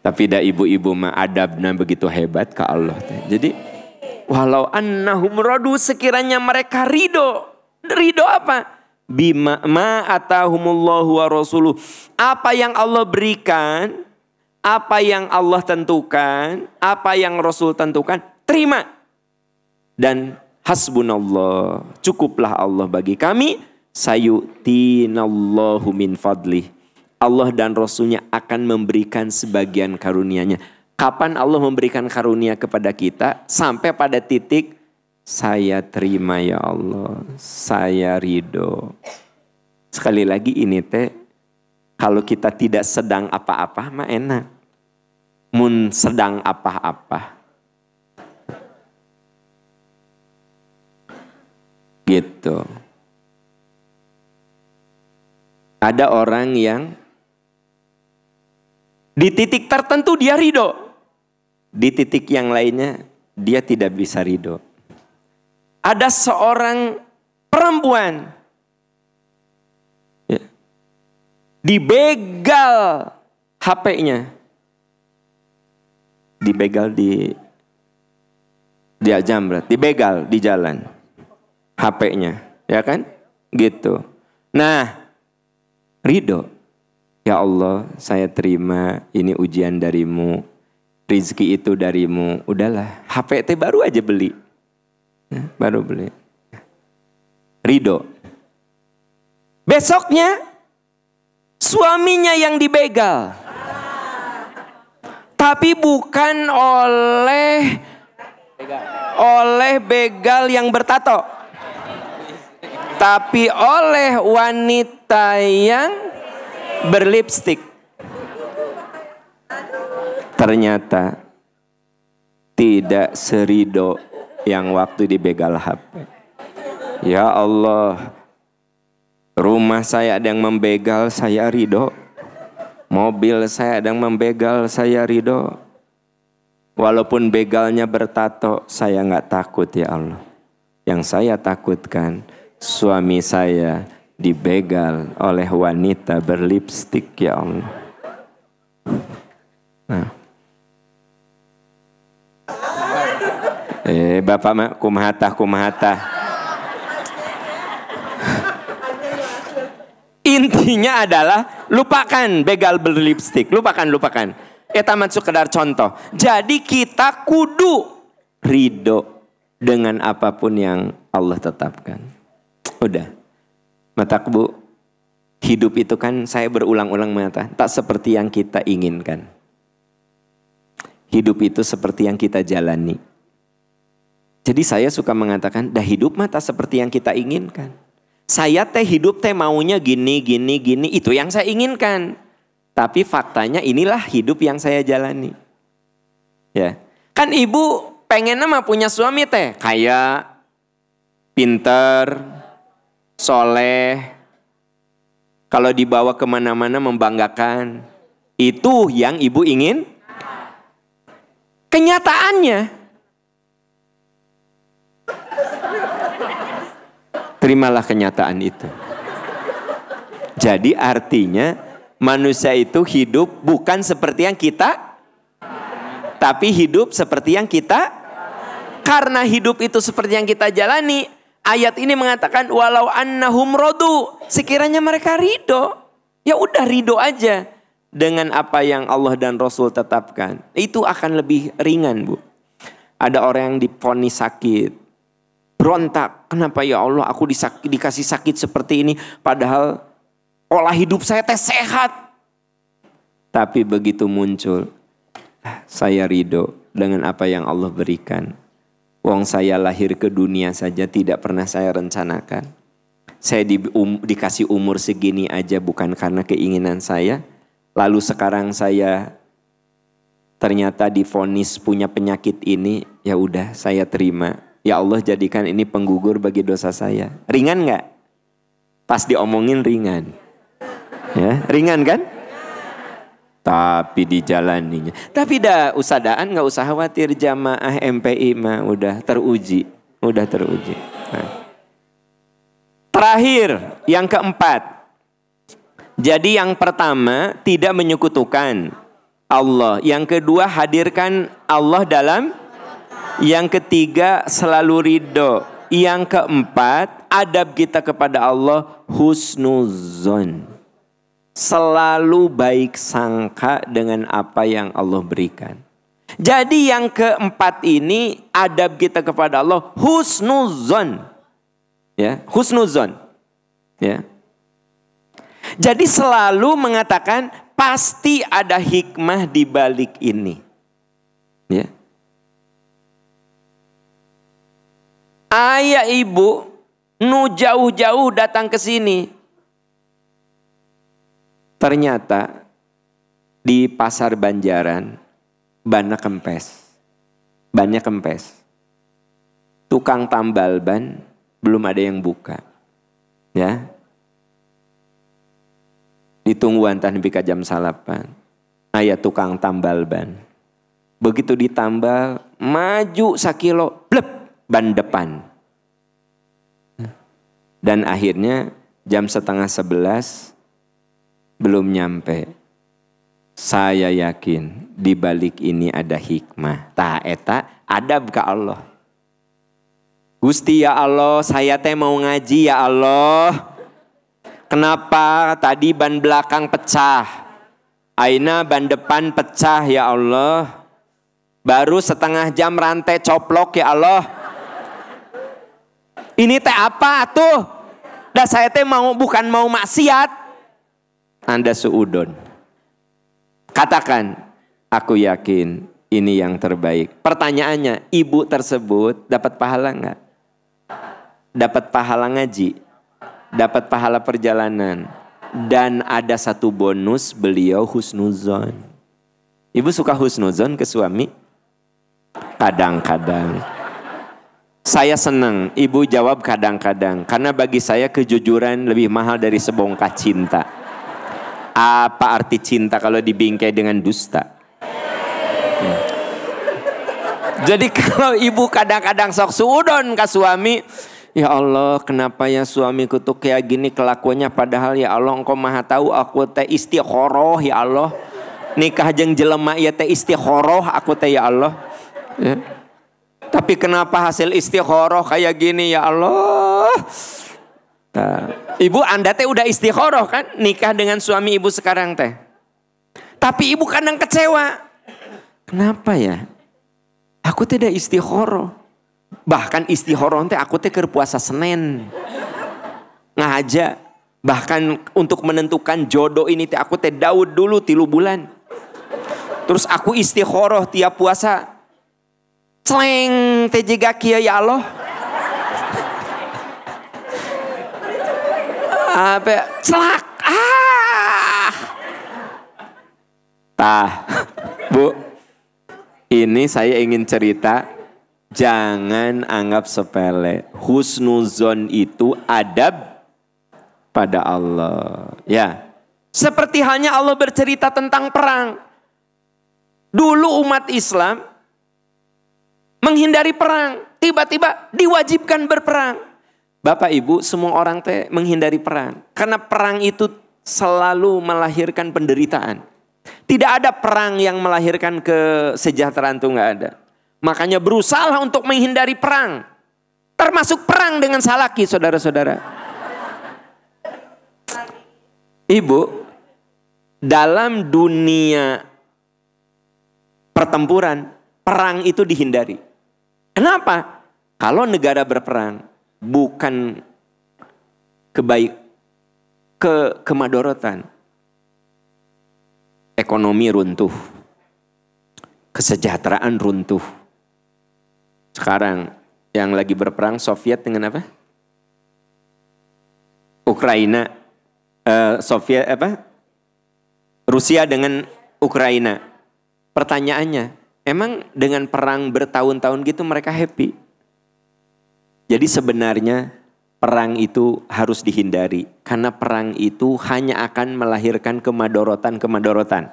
Tapi dah ibu-ibu mah adabna begitu hebat ke Allah. Jadi walau annahum radu, sekiranya mereka ridho. Ridho apa? Bima ma atahumullahu wa rasuluh. Apa yang Allah berikan, apa yang Allah tentukan, apa yang Rasul tentukan, terima. Dan hasbunallah, cukuplah Allah bagi kami, sayu'tinallahu min fadlih. Allah dan Rasulnya akan memberikan sebagian karunia-Nya. Kapan Allah memberikan karunia kepada kita? Sampai pada titik, saya terima ya Allah, saya ridho. Sekali lagi ini teh, kalau kita tidak sedang apa-apa mah enak. Mun sedang apa-apa. Gitu. Ada orang yang di titik tertentu dia ridho. Di titik yang lainnya dia tidak bisa ridho. Ada seorang perempuan ya, dibegal HP-nya. Dibegal di Jamrat, dibegal di jalan HP-nya, ya kan? Gitu. Nah, ridho. Ya Allah, saya terima ini ujian darimu, rizki itu darimu. Udahlah, HP teh baru aja beli. Ya, baru beli. Ridho. Besoknya, suaminya yang dibegal. Tapi bukan oleh begal yang bertato. Tapi oleh wanita yang berlipstik. Ternyata tidak serido yang waktu dibegal HP. Ya Allah, rumah saya ada yang membegal, saya ridho. Mobil saya ada yang membegal, saya ridho. Walaupun begalnya bertato, saya nggak takut ya Allah. Yang saya takutkan, suami saya dibegal oleh wanita berlipstik ya Allah. Nah. Bapak mak kumahata. Intinya adalah lupakan begal berlipstik, lupakan. Eta mah sekedar contoh. Jadi kita kudu ridho dengan apapun yang Allah tetapkan. Udah. Mata Bu, hidup itu kan saya berulang-ulang mengatakan tak seperti yang kita inginkan. Hidup itu seperti yang kita jalani. Jadi saya suka mengatakan, dah hidup mah tak seperti yang kita inginkan. Saya teh hidup teh maunya gini, itu yang saya inginkan. Tapi faktanya inilah hidup yang saya jalani. Ya, kan ibu pengen mah punya suami teh kaya, pinter, soleh, kalau dibawa kemana-mana membanggakan. Itu yang ibu ingin. Kenyataannya, terimalah kenyataan itu. Jadi artinya manusia itu hidup bukan seperti yang kita, tapi hidup seperti yang kita. Karena hidup itu seperti yang kita jalani, ayat ini mengatakan walau annahum radu, sekiranya mereka ridho, ya udah ridho aja dengan apa yang Allah dan Rasul tetapkan. Itu akan lebih ringan, Bu. Ada orang yang divonis sakit, berontak, kenapa ya Allah aku dikasih sakit seperti ini, padahal pola hidup saya teh sehat. Tapi begitu muncul, saya ridho dengan apa yang Allah berikan. Wong saya lahir ke dunia saja tidak pernah saya rencanakan. Saya dikasih umur segini aja bukan karena keinginan saya. Lalu sekarang saya ternyata divonis punya penyakit ini, ya udah saya terima. Ya Allah jadikan ini penggugur bagi dosa saya. Ringan nggak? Pas diomongin ringan. Ya, ringan kan? Tapi dijalaninya. Tapi dah usadaan nggak usah khawatir, jamaah MPI mah udah teruji. Nah. Terakhir, yang keempat. Jadi yang pertama tidak menyekutukan. Allah. Yang kedua, hadirkan Allah dalam. Yang ketiga, selalu ridho. Yang keempat, adab kita kepada Allah husnuzon. Selalu baik sangka dengan apa yang Allah berikan. Jadi yang keempat ini, adab kita kepada Allah husnuzon. Ya, husnuzon. Ya. Jadi selalu mengatakan pasti ada hikmah di balik ini. Ya. Ayah ibu nu jauh-jauh datang ke sini. Ternyata di pasar Banjaran bannya kempes. Bannya kempes. Tukang tambal ban belum ada yang buka. Ya. Ditungguan tah nepi ka jam 8. Aya tukang tambal ban. Begitu ditambal, maju sakilo, blep. Ban depan. Dan akhirnya jam 10:30 belum nyampe. Saya yakin di balik ini ada hikmah. Ta eta adab ka Allah. Gusti ya Allah, saya teh mau ngaji ya Allah. Kenapa tadi ban belakang pecah? Aina ban depan pecah ya Allah. Baru setengah jam rantai coplok ya Allah. Ini teh apa tuh? Dah saya teh bukan mau maksiat. Anda suudon. Katakan, aku yakin ini yang terbaik. Pertanyaannya, ibu tersebut dapat pahala enggak? Dapat pahala ngaji, dapat pahala perjalanan, dan ada satu bonus, beliau husnuzon. Ibu suka husnuzon ke suami? Kadang-kadang. Saya senang ibu jawab kadang-kadang. Karena bagi saya kejujuran lebih mahal dari sebongkah cinta. Apa arti cinta kalau dibingkai dengan dusta? Jadi kalau ibu kadang-kadang sok suudon ke suami. Ya Allah, kenapa ya suamiku tuh kayak gini kelakuannya, padahal ya Allah engkau maha tahu aku teh istiqoroh ya Allah. Nikah jeung jelema ya teh istiqoroh aku teh ya Allah. Ya. Tapi kenapa hasil istiqoroh kayak gini ya Allah? Nah, ibu Anda teh udah istiqoroh kan? Nikah dengan suami ibu sekarang teh. Tapi ibu kadang kecewa. Kenapa ya? Aku tidak istiqoroh. Bahkan istiqoroh teh aku teh keur puasa Senin. Ngahaja. Bahkan untuk menentukan jodoh ini teh aku teh Daud dulu 3 bulan. Terus aku istiqoroh tiap puasa. Celeng tejiga kia ya Allah. Apa celak. Tah, Bu. Ini saya ingin cerita, jangan anggap sepele. Husnuzon itu adab pada Allah. Ya. Seperti halnya Allah bercerita tentang perang. Dulu umat Islam menghindari perang, tiba-tiba diwajibkan berperang. Bapak Ibu, semua orang teh menghindari perang. Karena perang itu selalu melahirkan penderitaan. Tidak ada perang yang melahirkan kesejahteraan, itu nggak ada. Makanya berusaha untuk menghindari perang. Termasuk perang dengan salaki, saudara-saudara. Ibu, dalam dunia pertempuran, perang itu dihindari. Kenapa? Kalau negara berperang bukan kemadorotan. Ekonomi runtuh. Kesejahteraan runtuh. Sekarang yang lagi berperang Soviet dengan apa? Ukraina. Rusia dengan Ukraina. Pertanyaannya, emang dengan perang bertahun-tahun gitu mereka happy? Jadi sebenarnya perang itu harus dihindari. Karena perang itu hanya akan melahirkan kemadorotan-kemadorotan.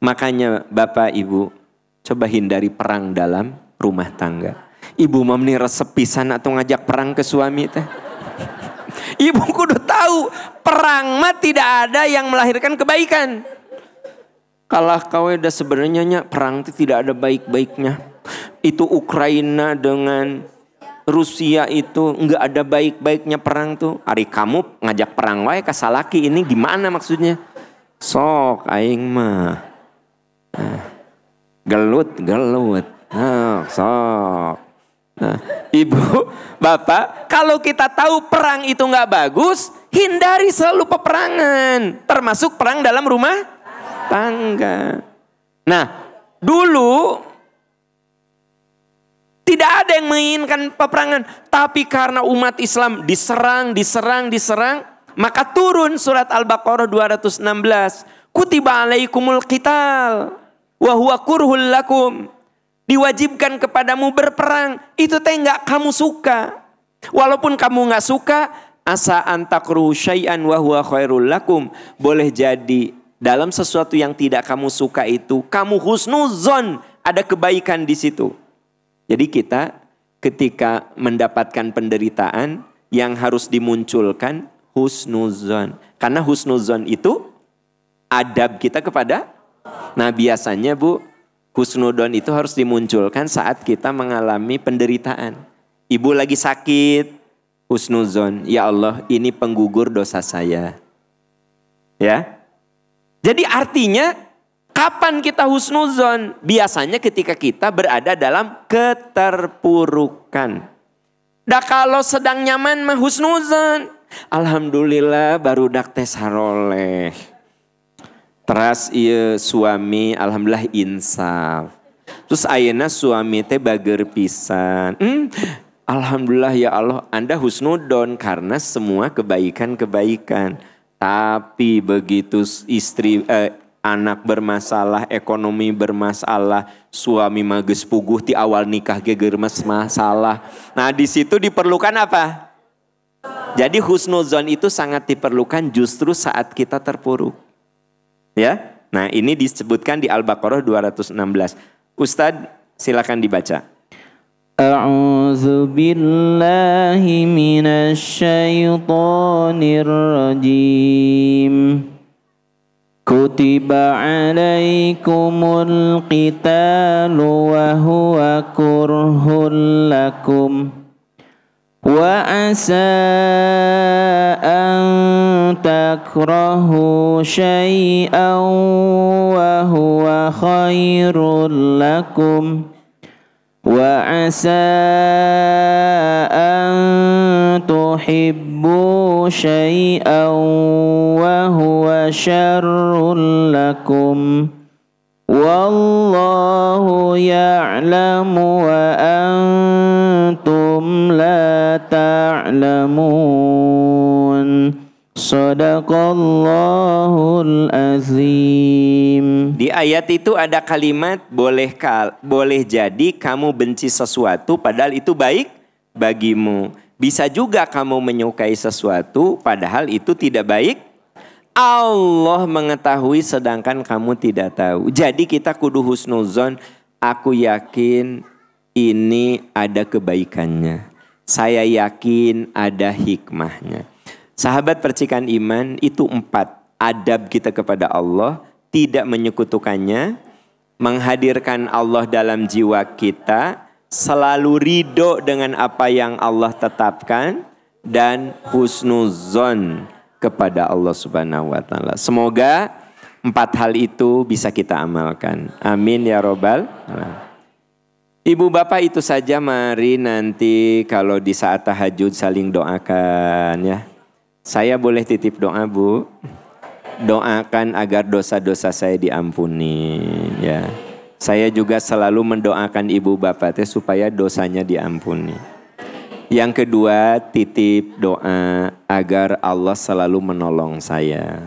Makanya Bapak Ibu, coba hindari perang dalam rumah tangga. Ibu mau nih resep pisan atau ngajak perang ke suami teh. Ibu kudu tahu perang mah tidak ada yang melahirkan kebaikan. Kalah kau udah sebenarnya perang itu tidak ada baik-baiknya. Itu Ukraina dengan Rusia itu nggak ada baik-baiknya perang tuh. Ari kamu ngajak perang wae ka salaki, ini gimana maksudnya? Sok aing mah. Gelut. Sok. Nah, ibu, bapak, kalau kita tahu perang itu nggak bagus, hindari selalu peperangan, termasuk perang dalam rumah tangga. Nah, dulu tidak ada yang menginginkan peperangan, tapi karena umat Islam diserang, maka turun surat Al-Baqarah 216. Kutiba alaikumul qital wa huwa kurhul lakum. Diwajibkan kepadamu berperang, itu teh nggak kamu suka. Walaupun kamu nggak suka, asa antakru syai'an wa huwa khairul lakum. Boleh jadi dalam sesuatu yang tidak kamu suka itu kamu husnuzon, ada kebaikan di situ. Jadi kita ketika mendapatkan penderitaan yang harus dimunculkan husnuzon. Karena husnuzon itu adab kita kepada. Nah biasanya Bu, husnudon itu harus dimunculkan saat kita mengalami penderitaan. Ibu lagi sakit, husnuzon, ya Allah ini penggugur dosa saya. Ya. Jadi artinya kapan kita husnuzon? Biasanya ketika kita berada dalam keterpurukan. Dah kalau sedang nyaman mah husnuzon. Alhamdulillah barudak teh saroleh. Teras iya suami alhamdulillah insaf. Terus ayeuna suami teh bager pisan. Alhamdulillah ya Allah, Anda husnudon karena semua kebaikan-kebaikan. Tapi begitu istri anak bermasalah, ekonomi bermasalah, suami mah geus puguh ti awal nikah ge geur masalah. Nah, di situ diperlukan apa? Jadi husnuzon itu sangat diperlukan justru saat kita terpuruk. Ya, nah ini disebutkan di Al-Baqarah 216. Ustadz silakan dibaca. A'udzu billahi minasy syaithanir rajim. Kutiba 'alaikumul qitalu wa huwa kurhul lakum. Wa asa an takrahu syai'an wa huwa khairul lakum wa asa an tuhibbu syai'an wa huwa syarrul lakum wallahu ya'lamu wa antum la ta'lamun. Shadaqallahul azim. Di ayat itu ada kalimat boleh jadi kamu benci sesuatu padahal itu baik bagimu. Bisa juga kamu menyukai sesuatu padahal itu tidak baik. Allah mengetahui sedangkan kamu tidak tahu. Jadi kita kudu husnuzon. Aku yakin ini ada kebaikannya. Saya yakin ada hikmahnya. Sahabat percikan iman itu 4 adab kita kepada Allah. Tidak menyekutukannya. Menghadirkan Allah dalam jiwa kita. Selalu ridho dengan apa yang Allah tetapkan. Dan husnuzon kepada Allah Subhanahu wa taala. Semoga 4 hal itu bisa kita amalkan. Amin ya robbal alamin. Ibu bapak itu saja, mari nanti kalau di saat tahajud saling doakan ya. Saya boleh titip doa Bu? Doakan agar dosa-dosa saya diampuni ya. Saya juga selalu mendoakan ibu bapak supaya dosanya diampuni. Yang kedua, titip doa agar Allah selalu menolong saya.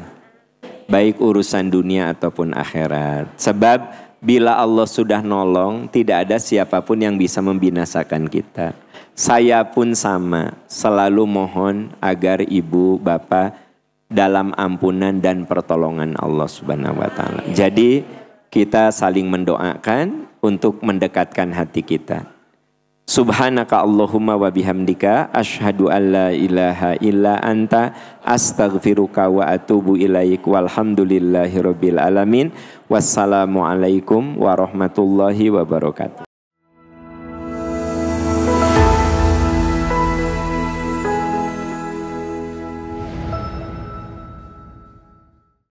Baik urusan dunia ataupun akhirat. Sebab bila Allah sudah nolong, tidak ada siapapun yang bisa membinasakan kita. Saya pun sama, selalu mohon agar ibu, bapak dalam ampunan dan pertolongan Allah Subhanahu wa taala. Jadi kita saling mendoakan untuk mendekatkan hati kita. Subhanaka Allahumma wa bihamdika asyhadu an la ilaha illa anta astaghfiruka wa atubu ilaik walhamdulillahi rabbil alamin. Wassalamualaikum warahmatullahi wabarakatuh.